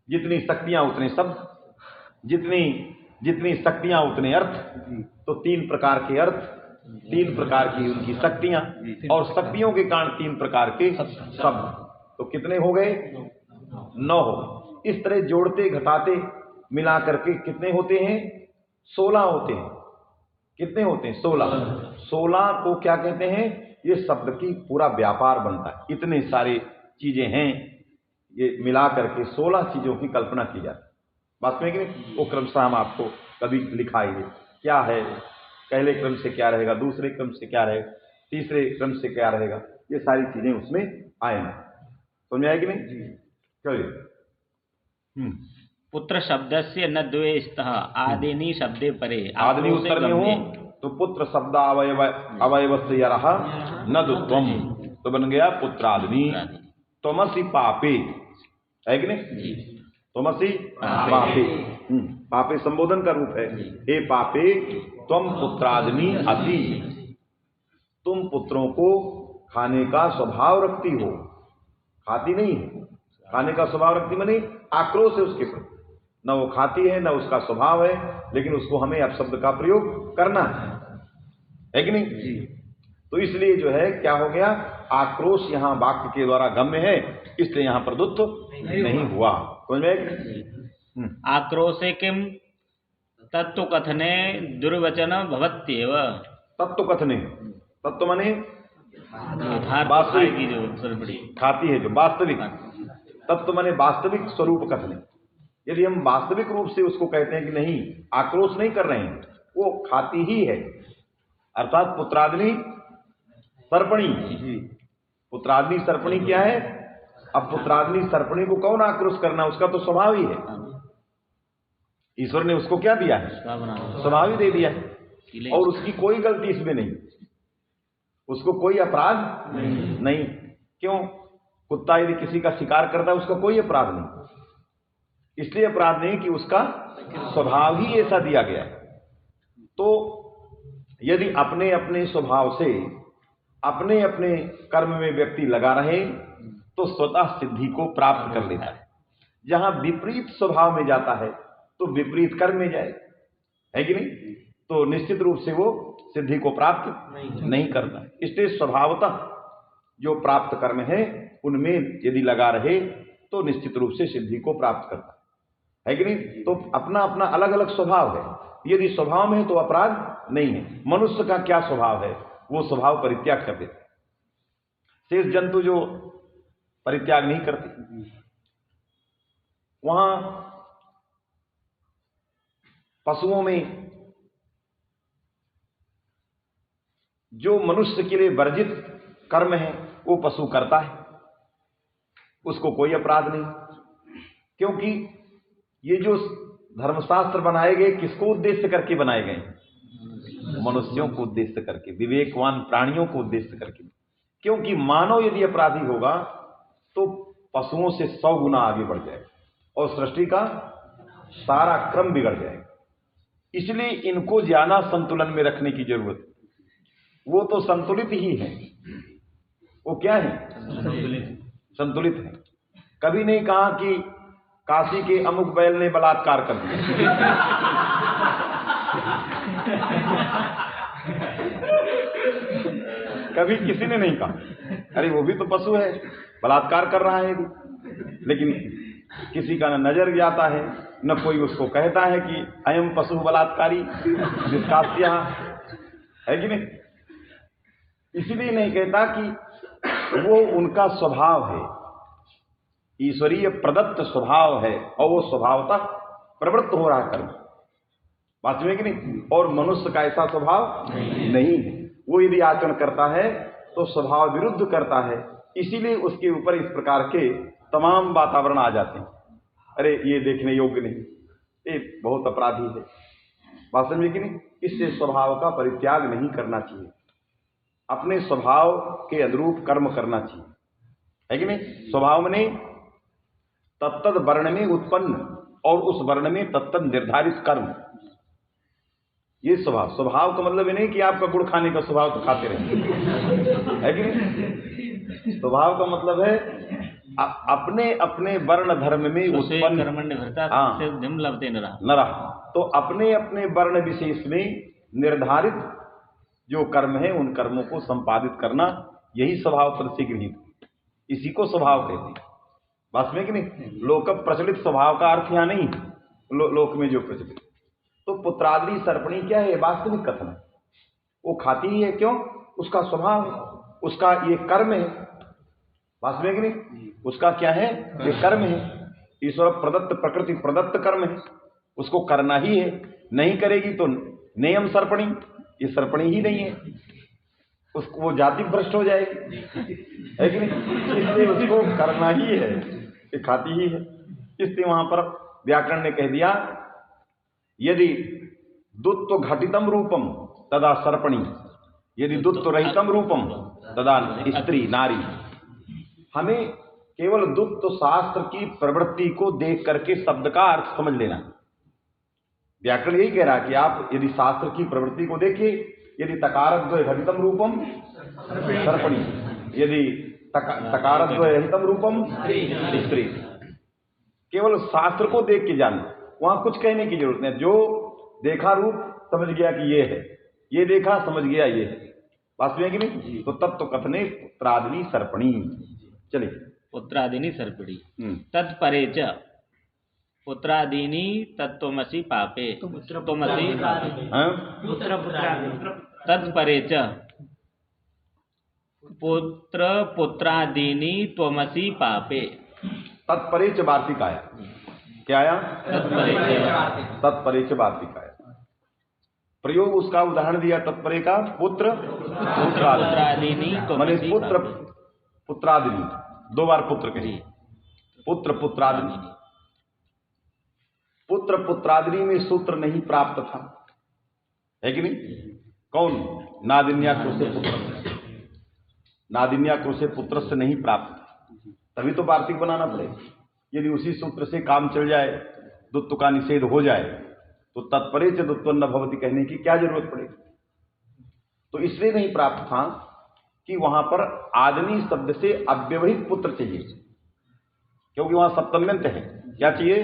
जितनी शक्तियां उतने शब्द, जितनी शक्तियां उतने अर्थ। तो 3 प्रकार के अर्थ, 3 प्रकार की उनकी शक्तियां, और शक्तियों के कारण 3 प्रकार के शब्द। तो कितने हो गए? 9 हो। इस तरह जोड़ते घटाते मिला करके कितने होते हैं? 16 होते हैं। कितने होते हैं? 16 को क्या कहते हैं? ये शब्द की पूरा व्यापार बनता है। इतने सारे चीजें हैं, ये मिला करके 16 चीजों की कल्पना की जाती है। बात में कि नहीं? वो क्रमशः हम आपको कभी लिखाएंगे क्या है, पहले क्रम से क्या रहेगा, दूसरे क्रम से क्या रहेगा, तीसरे क्रम से क्या रहेगा, ये सारी चीजें उसमें आएंगी। समझ आएगी नहीं? चलिए। पुत्र शब्दस्य न द्वे स्तः आदिनी शब्दे परे। आदिनी उत्तर में हो तो पुत्र शब्द अवयवस्य यरः न दुत्वम, तो बन गया पुत्रादिनी। त्वमसि पापे, है कि नहीं? त्वमसि पापे, पापे संबोधन का रूप है। हे पापे त्वम पुत्रादिनी अति, तुम पुत्रों को खाने का स्वभाव रखती हो। खाती नहीं है, खाने का स्वभाव रखती माने आक्रोश है उसके प्रति, न वो खाती है न उसका स्वभाव है, लेकिन उसको हमें अपशब्द का प्रयोग करना है कि नहीं? तो इसलिए जो है क्या हो गया, आक्रोश यहाँ वाक्य के द्वारा गम्य है, इसलिए यहाँ प्रदुत्त नहीं हुआ। समझ में? आक्रोशे किम तत्व कथने दुर्वचन भवत्येव। तत्व कथने, तत्व माने वास्तविक की जो सरपड़ी खाती है, जो वास्तविक। तत्व माने वास्तविक स्वरूप कथने। यदि हम वास्तविक रूप से उसको कहते हैं कि नहीं, आक्रोश नहीं कर रहे हैं, वो खाती ही है, अर्थात पुत्रादिनी सर्पणी। पुत्रादिनी सर्पणी क्या है? अब पुत्रादिनी सर्पणी को कौन आक्रोश करना, उसका तो स्वभाव ही है। ईश्वर ने उसको क्या दिया है? स्वभाव ही दे दिया है, और उसकी कोई गलती इसमें नहीं, उसको कोई अपराध नहीं। क्यों? कुत्ता यदि किसी का शिकार करता है उसका कोई अपराध नहीं, इसलिए अपराध नहीं कि उसका स्वभाव ही ऐसा दिया गया है। तो यदि अपने अपने स्वभाव से अपने अपने कर्म में व्यक्ति लगा रहे तो स्वतः सिद्धि को प्राप्त कर लेता है। जहां विपरीत स्वभाव में जाता है तो विपरीत कर्म में जाए, है कि नहीं? तो निश्चित रूप से वो सिद्धि को प्राप्त नहीं करता। इसलिए स्वभावतः जो प्राप्त कर्म है उनमें यदि लगा रहे तो निश्चित रूप से सिद्धि को प्राप्त करता है कि नहीं? तो अपना अपना अलग अलग स्वभाव है। यदि स्वभाव में है तो अपराध नहीं है। मनुष्य का क्या स्वभाव है? वो स्वभाव परित्याग कर देते। शेष जंतु जो परित्याग नहीं करते, वहां पशुओं में जो मनुष्य के लिए वर्जित कर्म है वो पशु करता है, उसको कोई अपराध नहीं, क्योंकि ये जो धर्मशास्त्र बनाए गए किसको उद्देश्य करके बनाए गए? मनुष्यों को उद्देश्य करके, विवेकवान प्राणियों को उद्देश्य करके। क्योंकि मानव यदि अपराधी होगा तो पशुओं से 100 गुना आगे बढ़ जाएगा और सृष्टि का सारा क्रम बिगड़ जाएगा। इसलिए इनको ज्यादा संतुलन में रखने की जरूरत है। वो तो संतुलित ही है। वो क्या है? संतुलित है। कभी नहीं कहा कि काशी के अमुक बैल ने बलात्कार कर दिया। कभी किसी ने नहीं कहा। अरे वो भी तो पशु है, बलात्कार कर रहा है यदि, लेकिन किसी का न नजर जाता है, न कोई उसको कहता है कि अयम पशु बलात्कारी निष्कास्य है कि नहीं। इसलिए नहीं कहता कि वो उनका स्वभाव है, ईश्वरीय प्रदत्त स्वभाव है, और वो स्वभावतः प्रवृत्त हो रहा कर्म, बात में कि नहीं। और मनुष्य का ऐसा स्वभाव नहीं है, वो यदि आचरण करता है तो स्वभाव विरुद्ध करता है, इसीलिए उसके ऊपर इस प्रकार के तमाम वातावरण आ जाते हैं। अरे ये देखने योग्य नहीं, ये बहुत अपराधी है, बात समझे कि नहीं। इससे स्वभाव का परित्याग नहीं करना चाहिए, अपने स्वभाव के अनुरूप कर्म करना चाहिए, है कि नहीं। स्वभाव में तत्तद वर्ण में उत्पन्न और उस वर्ण में तत्तद निर्धारित कर्म, ये स्वभाव का मतलब ये नहीं कि आपका गुड़ खाने का स्वभाव तो खाते रहे, है कि नहीं। स्वभाव का मतलब है अपने अपने वर्ण धर्म में उत्पन्न न रहा, तो अपने अपने वर्ण विशेष में निर्धारित जो कर्म है उन कर्मों को संपादित करना, यही स्वभाव पद से गृहीत, इसी को स्वभाव कहते हैं, बात में कि नहीं। लोक प्रचलित स्वभाव का अर्थ यहाँ नहीं, लोक में जो प्रचलित। तो पुत्रादि सर्पणी क्या है, वास्तविक कथन है, वो खाती ही है, क्यों, उसका स्वभाव है, उसका ये कर्म है, बात में कि नहीं। उसका क्या है, ये कर्म है, ईश्वर प्रदत्त प्रकृति प्रदत्त कर्म है, उसको करना ही है, नहीं करेगी तो नियम सर्पणी, ये सर्पणी ही नहीं है, उसको वो जाति भ्रष्ट हो जाएगी, है कि नहीं। इसलिए उसको करना ही है, ये खाती ही है। इसलिए वहां पर व्याकरण ने कह दिया यदि दुत्व घटितम रूपम तदा सर्पणी, यदि दुत्व रहितम रूपम तदा स्त्री नारी। हमें केवल दुत्व शास्त्र की प्रवृत्ति को देख करके शब्द का अर्थ समझ लेना। व्याकरण यही कह रहा है कि आप यदि शास्त्र की प्रवृत्ति को देखिए, यदि तकारद्वय घटितम रूपम सर्पणी, यदि तकारद्वय रहितम रूपम स्त्री। केवल शास्त्र को देख के जान, वहां कुछ कहने की जरूरत नहीं, जो देखा रूप समझ गया कि ये है, ये देखा समझ गया ये है, बात में कि नहीं। तो तत्व कथने पुत्रादिनी सर्पणी। चलिए, पुत्रादिनी सर्पणी तत्परे च पुत्रादिनी तत्त्वमसि पापे त्वमसि तत्परे च पुत्र पुत्रादिनी त्वमसि पापे। तत्परे च वार्तिक आया, क्या आया, तत्परे च वार्तिक आया। प्रयोग उसका उदाहरण दिया तत्परे का, पुत्र पुत्रादिनी, माने पुत्र पुत्रादिनी, दो बार पुत्र कही, पुत्र पुत्रादिनी। पुत्र पुत्रादिनी में सूत्र नहीं प्राप्त था, है कि नहीं। कौन, नादिन्याक्रु से पुत्र, नादिन्याक्रु से पुत्र से नहीं प्राप्त था, तभी तो वार्तिक बनाना पड़ेगा। यदि उसी सूत्र से काम चल जाए, दुत्व का निषेध हो जाए, तो तत्परे च दुत्वन्न भवति कहने की क्या जरूरत पड़ेगी। तो इसलिए नहीं प्राप्त था कि वहां पर आदमी शब्द से अव्यवहित पुत्र चाहिए, क्योंकि वहां सप्तम्यंत है। क्या चाहिए,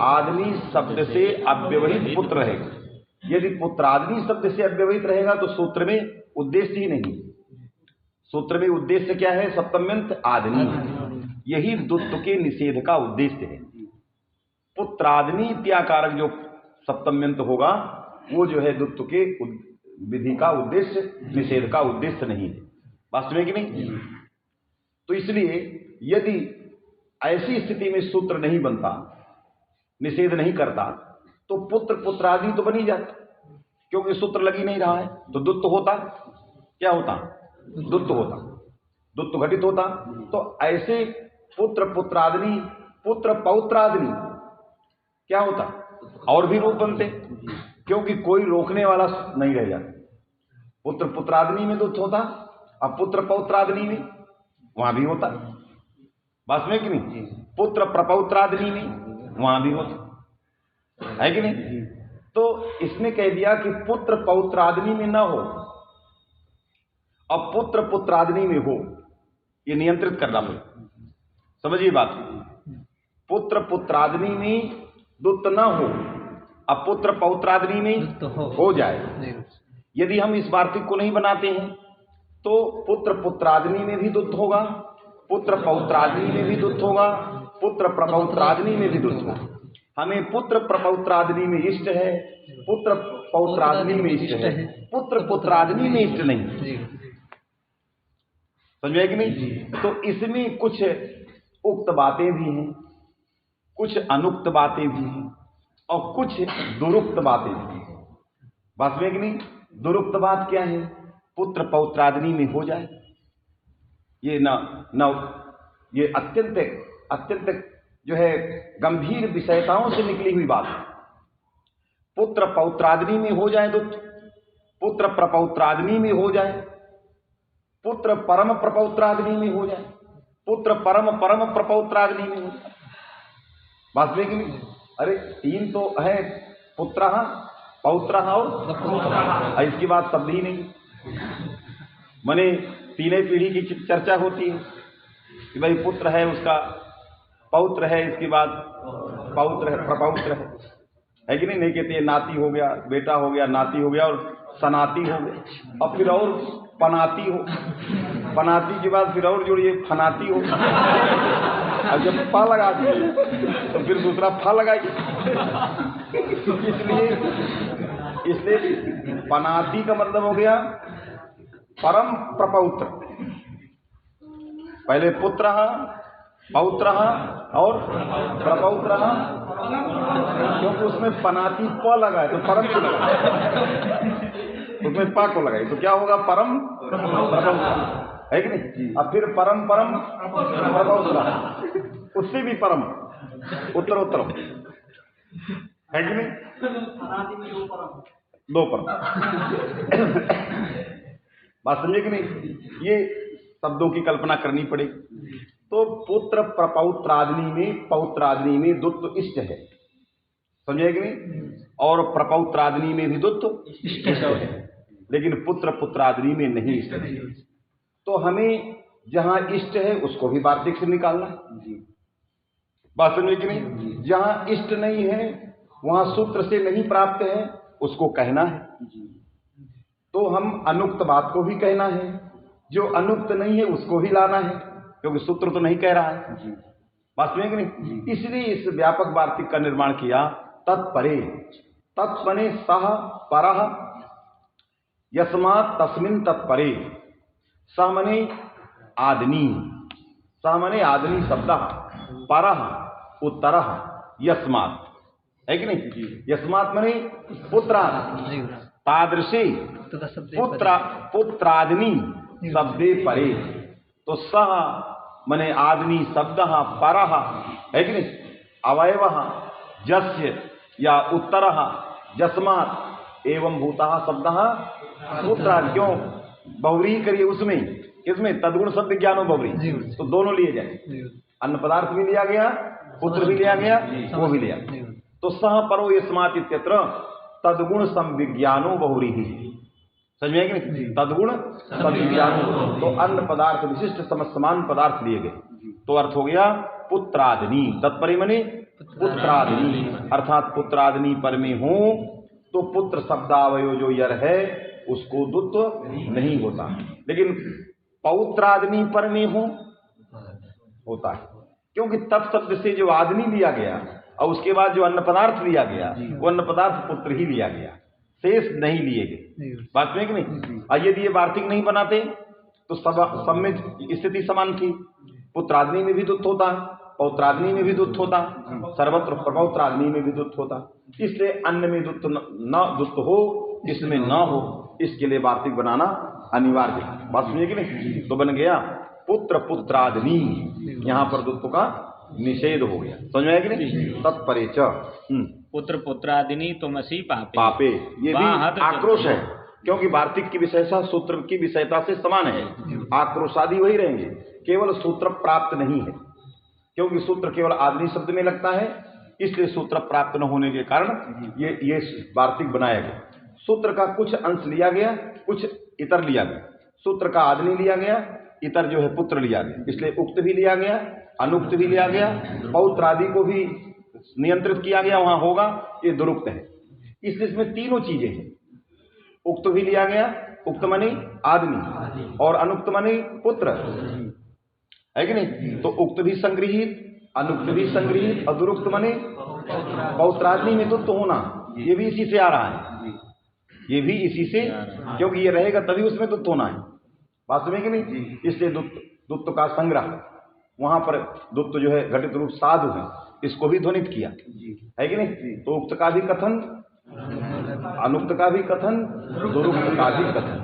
आदमी शब्द से अव्यवहित पुत्र रहेगा। यदि पुत्रादनी शब्द से अव्यवहित रहेगा तो सूत्र में उद्देश्य ही नहीं। सूत्र में उद्देश्य क्या है, सप्तम्यंत आदमी, यही दुत्व के निषेध का उद्देश्य है। पुत्रादनी इत्याकारक जो सप्तम्यंत होगा वो जो है दुत्व के विधि का उद्देश्य, निषेध का उद्देश्य नहीं है, वास्तव में कि नहीं। तो इसलिए यदि ऐसी स्थिति में सूत्र नहीं बनता, निषेध नहीं करता, तो पुत्र पुत्रादि तो बन ही जाता, क्योंकि सूत्र लग ही नहीं रहा है। तो दुत्व होता, क्या होता, दुत्व होता, दुत्व घटित होता। तो ऐसे पुत्र पुत्रादि, पुत्र पौत्रादि क्या होता, और भी रूप बनते, क्योंकि कोई रोकने वाला नहीं रह जाता। पुत्र पुत्रादि में दुत्व होता, अब पुत्र पौत्रादि में वहां भी होता, बस में कि नहीं। पुत्र प्रपौत्रादि में वहां भी होता, है कि नहीं। तो इसने कह दिया कि पुत्र पौत्रादि में ना हो, अब पुत्र पुत्रादि में हो, ये नियंत्रित करना पड़ेगा। समझिए बात, पुत्र पुत्रादि में दुत्व न हो, अब पुत्र पौत्रादि में हो जाए। यदि हम इस वार्तिक को नहीं बनाते हैं तो पुत्र पुत्रादि में भी दुत्व होगा पुत्र पौत्रादि में भी दुत्थ होगा, पुत्र प्रपौत्रादि में भी दुत्थ होगा। हमें पुत्र प्रपौत्रादि में इष्ट है, पुत्र पौत्रादि में इष्ट है, पुत्र पुत्रादि में इष्ट नहीं। समझे कि नहीं? तो इसमें कुछ उक्त बातें भी हैं, कुछ अनुक्त बातें भी हैं और कुछ दुरुक्त बातें भी हैं। बात में कि नहीं? दुरुक्त बात क्या है? पुत्र पौत्रादि में हो जाए, ये न ये अत्यंत जो है गंभीर विषयताओं से निकली हुई बात है। पुत्र पौत्रादि में हो जाए, तो पुत्र प्रपौत्रादि में हो जाए, पुत्र परम प्रपौत्रादि में हो जाए, पुत्र परम परम प्रपौत्रादि में हो जाए। बात में कि नहीं? अरे तीन तो है, पुत्र पौत्र और इसकी बात शब्द ही नहीं। माने तीनों पीढ़ी की चर्चा होती है कि भाई पुत्र है, उसका पौत्र है, इसके बाद पौत्र है, प्रपौत्र है कि नहीं? नहीं कहते नाती हो गया, बेटा हो गया, नाती हो गया और सनाती हो गया, और फिर और पनाती हो, पनाती के बाद फिर और जोड़िए फनाती हो, और जब फा लगा दिए तो फिर दूसरा फा लगाइए। इसलिए पनाती का मतलब हो गया परम प्रपौत्र। पहले पुत्र पौत्र और प्रपौत्र, क्योंकि उसमें पनाती प लगाए तो परम को लगाए, उसमें पा को लगाए तो क्या होगा? परम प्रपौत्र, है कि नहीं? अब फिर परम परम प्रपौत्र, उससे भी परम उत्तरोत्तर, है कि नहीं? दो परम। बात समझे कि नहीं? ये शब्दों की कल्पना करनी पड़ेगी। तो पुत्र पौत्रादि में दुत्व इष्ट है, समझे कि नहीं? और प्रपौत्रादि में भी दुत्व इष्ट है, लेकिन पुत्र पुत्रादि में नहीं इष्ट है। तो हमें जहां इष्ट है उसको भी वार्तिक से निकालना है। बात समझे कि नहीं? जहां इष्ट नहीं है, वहां सूत्र से नहीं प्राप्त है, उसको कहना है। तो हम अनुक्त बात को भी कहना है, जो अनुक्त नहीं है उसको ही लाना है, क्योंकि सूत्र तो नहीं कह रहा है। बात में कि नहीं? इसलिए इस व्यापक वार्तिक का निर्माण किया। तत्परे, तत्पने सह परः, यस्मात् तस्मिन् तत्परे, सह मने आदमी, सह मने आदमी शब्द, परः उत्तरः, यस्मात्, है कि नहीं? यस्मात् मने पुत्रात्, तादृशी पुत्रादि शब्दे परे, तो सह मने आदमी शब्द परः, है कि नहीं? अवयवः जस्य या उत्तरः यस्मात् एवं भूतः शब्दः पुत्रादि। क्यों बहुव्रीहि करिए उसमें, किसमें? तद्गुण शब्द ज्ञानो बहुव्रीहि, तो दोनों लिए जाए, अन्न पदार्थ भी लिया गया, पुत्र भी लिया गया, वो भी लिया। तो सह परो यस्मात् इत्यत्र तद्गुण संविज्ञानो बहुव्रीहि, समझे कि नहीं? तद्गुण संविज्ञानो, तो अन्न पदार्थ विशिष्ट समान पदार्थ लिए गए, तो अर्थ हो गया पुत्रादि। तत्परे मने पुत्रादि, अर्थात पुत्रादि पर में हो तो पुत्र शब्दावय जो यर है उसको दुत्व नहीं होता, लेकिन पौत्रादि पर में हो होता है, क्योंकि तत्शब्द से जो आदमी लिया गया और उसके बाद जो अन्न पदार्थ लिया गया, वो अन्न पदार्थ पुत्र ही लिया गया, शेष नहीं लिए गए। बात में कि नहीं? और यदि ये वार्तिक नहीं बनाते तो सब में स्थिति समान थी। पुत्रादि में भी दुत्थ होता, पौत्रादि में भी दुत्थ होता, सर्वत्र प्रपौत्रादि में भी दुत्थ होता। इसलिए अन्न में दुत्थ न दुत्थ हो, इसमें न हो, इसके लिए वार्तिक बनाना अनिवार्य। बात सुनिए कि नहीं? तो बन गया पुत्र पुत्रादि, यहाँ पर दुत्व का निषेध हो गया, समझ में कि नहीं? तत्परे च पुत्र पुत्रादिनी तुमसी पापे, पापे, ये भी आक्रोश है, क्योंकि वार्तिक की विषयता सूत्र की विषयता से समान है, आक्रोशादि वही रहेंगे, केवल सूत्र प्राप्त नहीं है, क्योंकि सूत्र केवल आदमी शब्द में लगता है, इसलिए सूत्र प्राप्त न होने के कारण ये वार्तिक बनाया गया। सूत्र का कुछ अंश लिया गया, कुछ इतर लिया गया। सूत्र का आदमी लिया गया, इतर जो है पुत्र लिया गया, इसलिए उक्त भी लिया गया, अनुक्त भी लिया गया, पौत्र आदि को भी नियंत्रित किया गया, वहां होगा, ये दुरुक्त है। इसलिए इसमें तीनों चीजें हैं, उक्त भी लिया गया, उक्त मने आदमी, और अनुक्त मने पुत्र, है कि नहीं? तो उक्त भी संग्रहित, अनुक्त भी संग्रहित, अदुरुक्त माने पौत्रादि में दुत्त होना, ये भी इसी से आ रहा है, ये भी इसी से, क्योंकि ये रहेगा तभी उसमें दुत्त होना है, बात समझे कि नहीं? इसलिए दुत्त का संग्रह, वहां पर दुत्त जो है घटित रूप साधु है, इसको भी ध्वनित किया, है कि नहीं? तो उक्त का भी कथन, अनुक्त का भी कथन, दुरुक्त का भी कथन,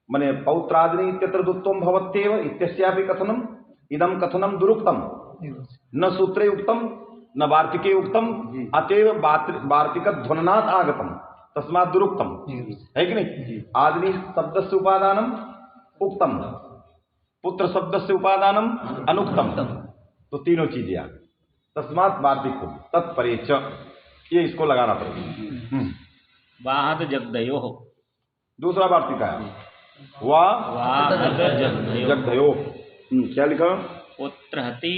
माने पौत्रादि इत्यत्र दुत्वम भवत्येव इत्यस्यापि कथनम, इदम कथनम दुरुक्तम, न सूत्रे उक्तम न वार्तिके उक्तम, अतएव वार्तिक ध्वननात् आगतम तस्मात् दुरुक्तम, है कि नहीं? आदि शब्द से उपादानम उक्तम, पुत्र शब्द से उपादानम अनुक्तम, तो तीनों चीजें आ गई, तस्मात् वार्तिक तत्परेच, ये इसको लगाना पड़ेगा। वाहद जगदयो, दूसरा वार्तिक है वाहद जगदयो, क्या लिखा? पुत्रहति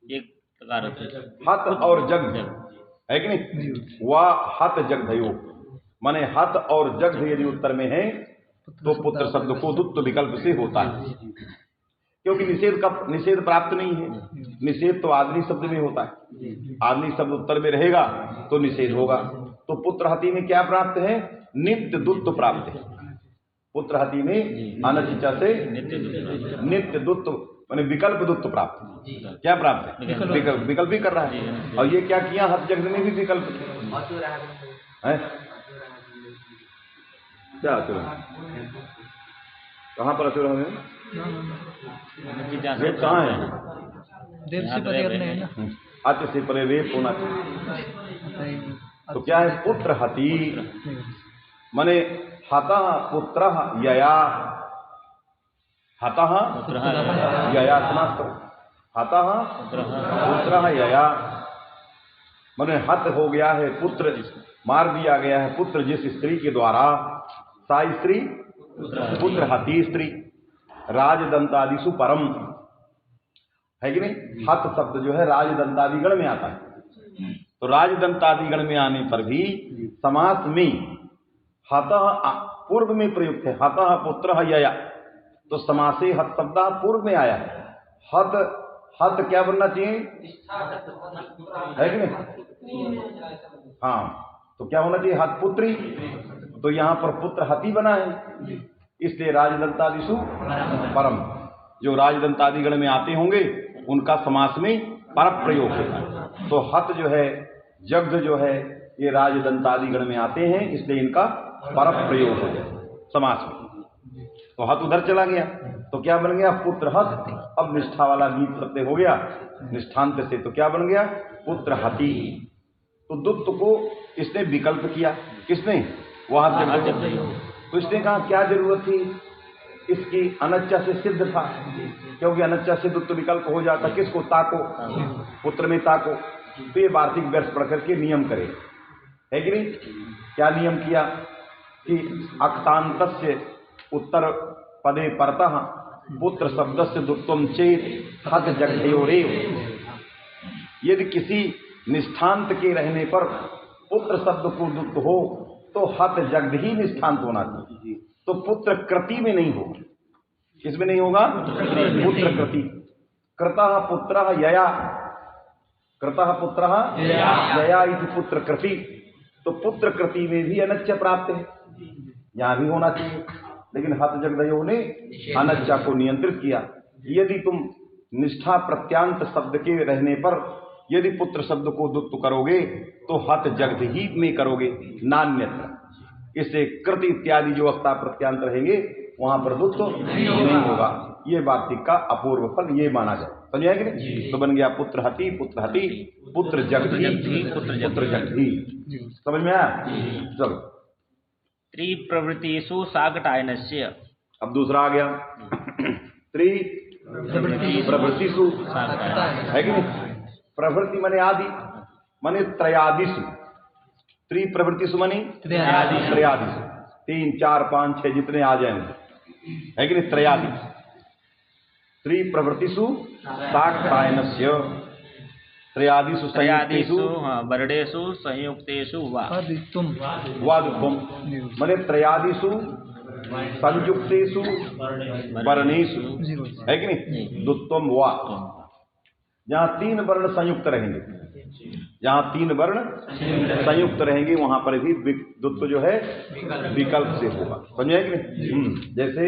एक प्रकार से हत और जग, है कि नहीं? वाह हत जगधयो, माने हत और जगध यदि उत्तर में है तो पुत्र शब्द को दुत्त विकल्प से होता है, क्योंकि निषेध प्राप्त नहीं है, निषेध तो आदमी शब्द में होता है, आदमी शब्द उत्तर में रहेगा तो निषेध होगा। तो पुत्रहति में क्या प्राप्त है? नित्य दुत्त प्राप्त है, पुत्रहति में अनचिचा से नित्य दुत्त माने विकल्प दुत्त प्राप्त, क्या प्राप्त है? विकल्प ही कर रहा है। और ये क्या किया? हत जगद में भी विकल्प है, क्या असुर कहाँ पर असुर है? रेप कहाँ है? अति से परे रेप होना चाहिए। तो क्या है? पुत्र हति माने हतः पुत्र यया, हतः यया समास करो, हतः पुत्र यया माने हत हो गया है पुत्र, मार दिया गया है पुत्र जिस स्त्री के द्वारा, सा स्त्री पुत्र हति स्त्री, राजदंतादिषु परम, है कि नहीं? हत शब्द जो है राजदंतादिगण में आता है, तो राजदंतादिगण में आने पर भी समास में हतः पूर्व में प्रयुक्त है, हतः पुत्र यया, तो समासे हत शब्द पूर्व में आया है। हत हत क्या बनना चाहिए? है कि नहीं? हाँ, तो क्या होना चाहिए? हत पुत्री, तो यहाँ पर पुत्र हति बना है, इसलिए राजदंतादिषु परम, जो राजदंतादिगण में आते होंगे उनका समास में पर प्रयोग होता है। तो हत जो है, जग्ध जो है, ये राजदंतादिगण में आते हैं, इसलिए इनका पर प्रयोग हो जाए समास में। तो हत उधर चला गया, तो क्या बन गया? पुत्र हत। अब निष्ठा वाला गीत प्रत्यय हो गया निष्ठांत से, तो क्या बन गया? पुत्र हति। तो दुत्त को इसने विकल्प किया, किसने? वहां जब तो इसने कहा क्या जरूरत थी इसकी, अनच्चा से सिद्ध था, क्योंकि अनच्चा से दुत्त विकल्प हो जाता, किसको? ताको, पुत्र में ताको। तो ये वार्तिक वर्ष पढ़ करके नियम करे, है कि नहीं? क्या नियम किया कि अक्तांतस्य उत्तर पदे परतः पुत्र शब्दस्य दुत्वम चेत हत जगधयोरेव, यदि किसी निष्ठांत के रहने पर पुत्र शब्द को दुत्त हो तो हत जगद ही निष्ठांत होना चाहिए, तो पुत्र कृति में नहीं होगा। किसमें नहीं होगा? पुत्र कृति। कृतः पुत्रः यया, कृतः पुत्रः यया इति पुत्र कृति, तो पुत्र कृति में भी अनच्चा प्राप्त है, यहां भी होना चाहिए, लेकिन हत जगदयो ने अनच्चा को नियंत्रित किया। यदि तुम निष्ठा प्रत्यांत शब्द के रहने पर यदि पुत्र शब्द को दुत्त करोगे तो हत जगद ही में करोगे, नान्यत्र। इससे कृति इत्यादि जो अक्ता प्रत्यांत रहेंगे वहां पर दुत्त नहीं होगा। ये वार्तिक का अपूर्व फल ये माना जाए, समझ कि नहीं? तो बन गया पुत्र हति पुत्र जगधी, पुत्र जगधी। समझ में आया? चलो, त्रिप्रवृत्तिषु साकटायनस्य, अब दूसरा आ गया त्रि प्रवृत्तिषु, है कि नहीं? प्रवृत्ति माने आदि, माने त्रयादिषु, त्रि प्रवृत्तिषु माने त्रयादिषु, 3 4 5 6 जितने आ जाएंगे, है कि नहीं? त्रयादि। त्रि प्रवृत्तिषु साकटायनस्य, त्रयादिषु संयुक्तेषु वर्णेषु संयुक्तेषु वादित्वम, माने त्रयादिषु संयुक्तेषु वर्णेषु, जी गुरुजी। है कि नहीं, दुत्वम वा, जहाँ 3 वर्ण संयुक्त रहेंगे, जहाँ 3 वर्ण संयुक्त रहेंगे वहां पर भी दुत्व जो है विकल्प से होगा, समझे कि नहीं। जैसे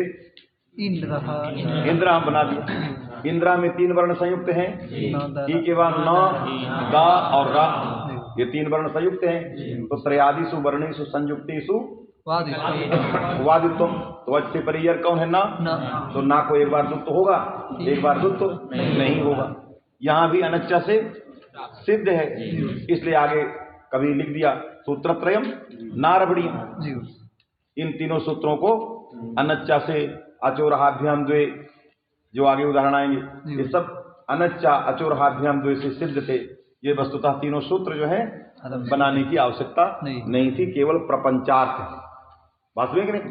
इंद्र हम बना दिया, इंद्रा में 3 वर्ण संयुक्त हैं, ई के बाद न, दा और रा, ये 3 वर्ण संयुक्त हैं। तो त्रयादिषु वर्णेषु संयुक्तेषु वादित्वम, तो अच्छे परियर कौन है, ना, तो ना को एक बार दुत्व होगा, एक बार दुत्व नहीं होगा। यहाँ भी अनच्चा से सिद्ध है, इसलिए आगे कभी लिख दिया सूत्रत्रयम नारबड़ियम। इन तीनों सूत्रों को अनच्चा से अचोरहाभ्याम द्वे, जो आगे उदाहरण आएंगे, ये सब अनच्चा अचोरहाभ्याम द्वे से सिद्ध थे। ये वस्तुतः तीनों सूत्र जो है बनाने की आवश्यकता नहीं थी, केवल प्रपंचार्थ है, बात में कि नहीं,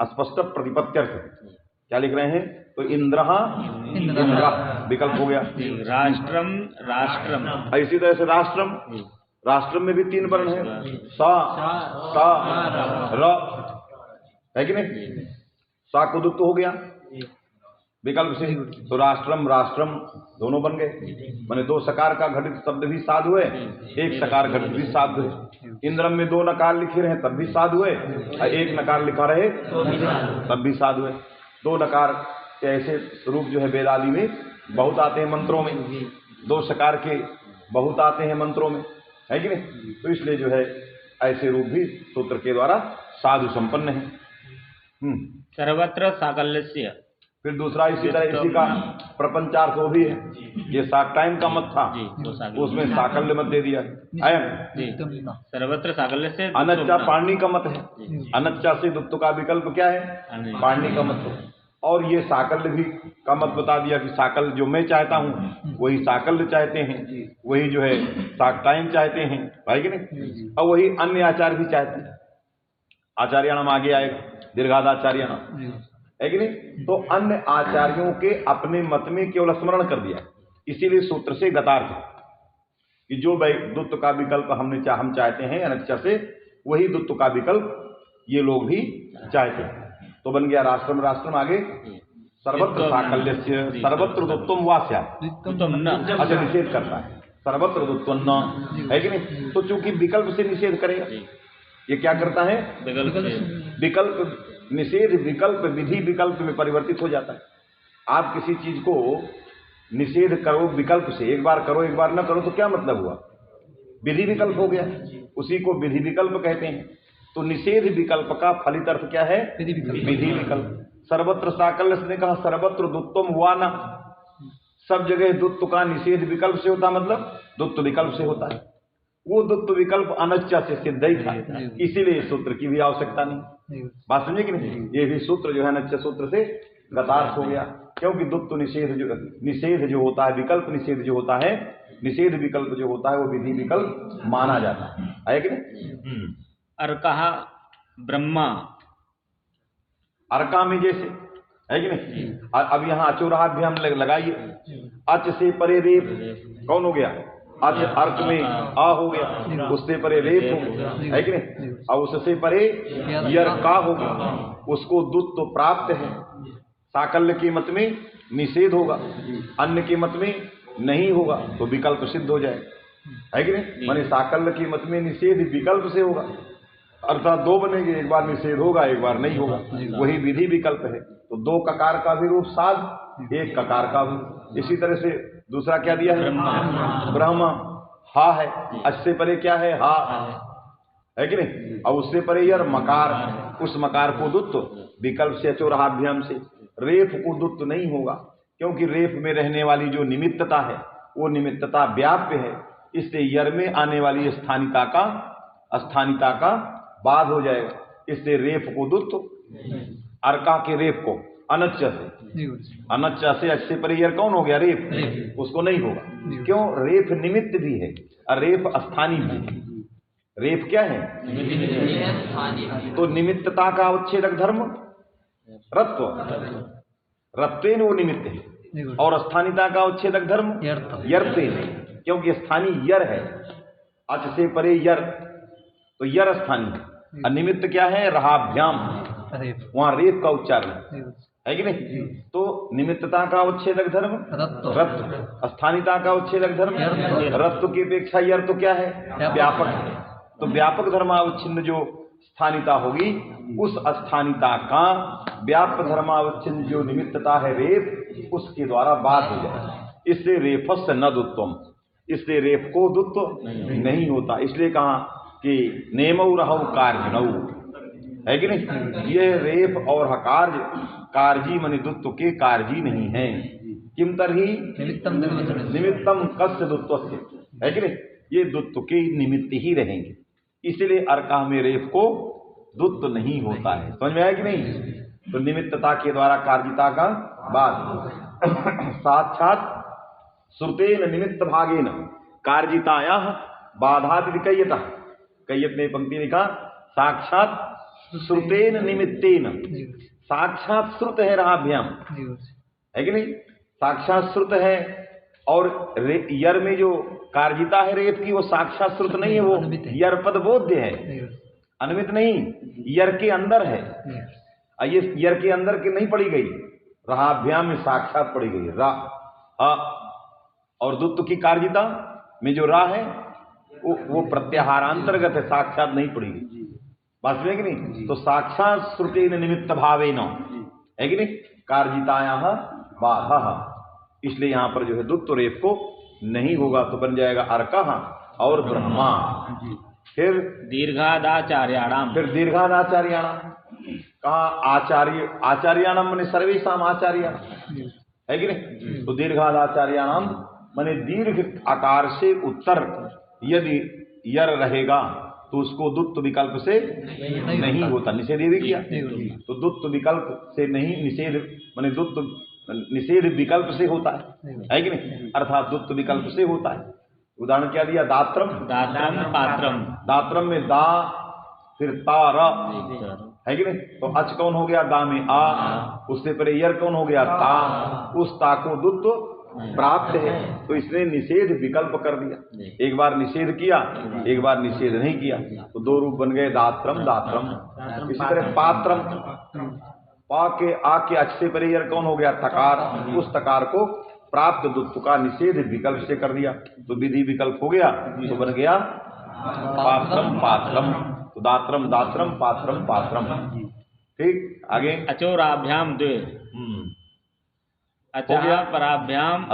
स्पष्ट प्रतिपत्त्यर्थ। क्या लिख रहे हैं, तो इंद्रहा इंद्रा विकल्प हो गया, राष्ट्रम राष्ट्रम, इसी तरह से राष्ट्रम, राष्ट्रम में भी 3 वर्ण है, सा का र, है कि नहीं, सा को दुत्व हो गया विकल्प से, तो राष्ट्रम राष्ट्रम दोनों बन गए, माने 2 सकार का घटित शब्द भी साध हुए, 1 सकार घटित भी साध हुए। इंद्रम में 2 नकार लिखे रहे तब भी साध हुए, और 1 नकार लिखा रहे तब भी साध हुए। 2 नकार के ऐसे रूप जो है वेद आदि में बहुत आते हैं मंत्रों में, 2 सकार के बहुत आते हैं मंत्रों में, है कि नहीं, तो इसलिए जो है ऐसे रूप भी सूत्र के द्वारा साधु संपन्न है। सर्वत्र साकल्यस्य, फिर दूसरा इसी तरह इसी का प्रपंचार्थ वो भी है, ये टाइम का मत था, उसमें साकल्य मत दे दिया, अयम सर्वत्र साकल्यस्य, अनच्चा पाणनी का मत है, अनच्चा से दुत्व का विकल्प क्या है, पाणनी का मत है। और ये साकल्य भी का मत बता दिया कि साकल्य जो मैं चाहता हूँ वही साकल्य चाहते हैं, वही जो है टाइम चाहते हैं, है कि नहीं, और वही अन्य आचार्य भी चाहते हैं। आचार्य नाम आगे आएगा, दीर्घादाचार्य नाम, है कि नहीं, तो अन्य आचार्यों के अपने मत में केवल स्मरण कर दिया, इसीलिए सूत्र से गतार्थ कि जो दुत्व का विकल्प हम चाहते हैं अनच्चा से, वही दुत्व का विकल्प ये लोग भी चाहते हैं। तो बन गया राष्ट्रम राष्ट्रम, आगे सर्वत्र साकल्यस्य, सर्वत्र दुत्वम वास्या, अच्छा निषेध करता है, सर्वत्र दुत्वम न, है कि नहीं, तो चूंकि विकल्प से निषेध करेगा, ये क्या करता है, विकल्प निषेध विकल्प विधि विकल्प में परिवर्तित हो जाता है। आप किसी चीज को निषेध करो विकल्प से, एक बार करो एक बार न करो, तो क्या मतलब हुआ, विधि विकल्प हो गया, उसी को विधि विकल्प कहते हैं। तो निषेध विकल्प का फलित अर्थ क्या है, विधि विकल्प। सर्वत्र साकल्य ने कहा सर्वत्र दुत्वम हुआ ना, सब जगह दुत्व का निषेध विकल्प से होता, मतलब दुत्व विकल्प से होता है। वो दुत्व विकल्प अनच्चा से सिद्ध ही था, इसीलिए सूत्र की भी आवश्यकता नहीं। बात समझे कि नहीं, ये भी सूत्र जो है अनच्चा सूत्र से गतार्थ हो गया, क्योंकि दुत्व निषेध जो होता है, विकल्प निषेध जो होता है, निषेध विकल्प जो होता है वो विधि विकल्प माना जाता है कि नहीं। अर्कः ब्रह्मा, अर्का में जैसे, है कि नहीं, अब यहाँ अचोराभ्याम लगाइए, अच से परे रेप कौन हो गया, अच अर्क में आ हो गया, उससे परे रेप हो गया, है कि नहीं, और उससे परे यर का हो गया, उसको दुत्व प्राप्त है। साकल्य के मत में निषेध होगा, अन्य के मत में नहीं होगा, तो विकल्प सिद्ध हो जाए, है कि नहीं, माने साकल्य के मत में निषेध विकल्प से होगा, अर्थात 2 बनेंगे, एक बार निषेध होगा एक बार नहीं होगा, वही विधि विकल्प है। तो 2 ककार का भी रूप साध, 1 ककार का भी। इसी तरह से दूसरा क्या दिया है, ब्रह्मा, हा है, अच्छे परे क्या है, हा, है कि नहीं, और उससे परे यार मकार, उस मकार को दुत्व विकल्प से अचोराभ्याम से, रेफ को दुत्व नहीं होगा, क्योंकि रेफ में रहने वाली जो निमित्तता है वो निमित्तता व्याप्य है, इससे यर में आने वाली स्थानिता का बाद हो जाएगा, इससे रेफ को दुत्व, अर्का के रेफ को अनच्चा से अच्छे पर यर कौन हो गया, रेफ, उसको नहीं होगा, क्यों, रेफ निमित्त भी है और रेफ स्थानीय भी है। रेफ क्या है, तो निमित्तता का अवच्छेदक धर्म रत्व, रत्वेन वो निमित्त है, और स्थानीयता का अवच्छेदक धर्म यर्तेन है, क्योंकि स्थानीय यर है, अच से परे यर, तो यर स्थानीय, और निमित्त क्या है, रहाभ्याम, रेप वहां रेप का उच्चारण है कि नहीं। तो निमित्तता का उच्छेदक धर्म रत्व, स्थानिता का उच्छेदक धर्म रत्व की अपेक्षा यह तो क्या है, व्यापक है। तो व्यापक धर्मावच्छिन्न जो स्थानिता होगी, उस स्थानिता का व्यापक धर्मावच्छिन्न जो निमित्तता है रेप, उसके द्वारा बाध हो जाए। इसलिए रेफस्य न दुत्वम, इसलिए रेप को दुत्व नहीं होता। इसलिए कहा कि नेमौ रहौ कार्जिनौ, है कि नहीं। ये रेप और हकार्य कार्जी मनि दुत्व के कार्जी नहीं है। किम तरही निमित्तम कस्य दुत्वस्य, है कि नहीं। ये दुत्व के निमित्त ही रहेंगे। इसलिए अर्का में रेप को दुत्व नहीं होता है। समझ में आया कि नहीं। तो निमित्तता के द्वारा कार्जिता का बाध। साक्षात श्रुतेन निमित्त भागेन कार्जिताया बाधादि कैयतः, कैयत ने पंक्ति में कहा साक्षात श्रुतेन निमित्तेन, साक्षात श्रुत है राभ्याम, है कि नहीं। साक्षात श्रुत है। और यर में जो कार्जिता है रेप की, वो साक्षात श्रुत नहीं है, वो यर पद बोध्य है, अनुमित नहीं, यर के अंदर है। ये यर के अंदर की नहीं पड़ी गई, रहाभ्याम में साक्षात पड़ी गई रा। और दुत्व की कार्जिता में जो रा है वो प्रत्याहारांतर्गत है, साक्षात नहीं पड़ी गई। बात समझे कि नहीं। तो साक्षात श्रुतेन निमित्त भावेन, है कि नहीं, कार्जिताया बाधः। इसलिए यहां पर जो है दुत्व रेप को नहीं होगा, तो बन जाएगा अर्कः और ब्रह्मा। फिर दीर्घादाचार्याणाम, फिर दीर्घादाचार्याणाम कहा आचार्य, आचार्याणाम माने सर्वेषाम आचार्य, है कि नहीं। तो दीर्घादाचार्याणाम माने दीर्घ आकार से उत्तर यदि यर रहेगा तो उसको दुत्व विकल्प से नहीं होता। निषेध भी किया, तो दुत्व विकल्प से नहीं, निषेध माने दुत्व निषेध विकल्प से होता है कि नहीं, अर्थात दुत्व विकल्प से होता है। उदाहरण क्या दिया, दात्रम दात्रम पात्रम, दात्रम में दा फिर तार, है कि नहीं। तो अच कौन हो गया, दा में आ, उससे पहले यर कौन हो गया, ता, उस ता को दुत्व प्राप्त है, तो इसने निषेध विकल्प कर दिया। एक बार निषेध किया, एक बार निषेध नहीं किया, तो दो रूप बन गए, दात्रम दात्रम। इसी तरह पात्रम, पा के आ के अच से पहले यर कौन हो गया, तकार, उस तकार को प्राप्त दुत्व का निषेध विकल्प से कर दिया, तो विधि विकल्प हो गया, तो बन गया पात्रम पात्रम। तो दात्रम दात्रम पात्रम पात्रम। ठीक, आगे अचोराभ्याम द्वे, अचः पराभ्याम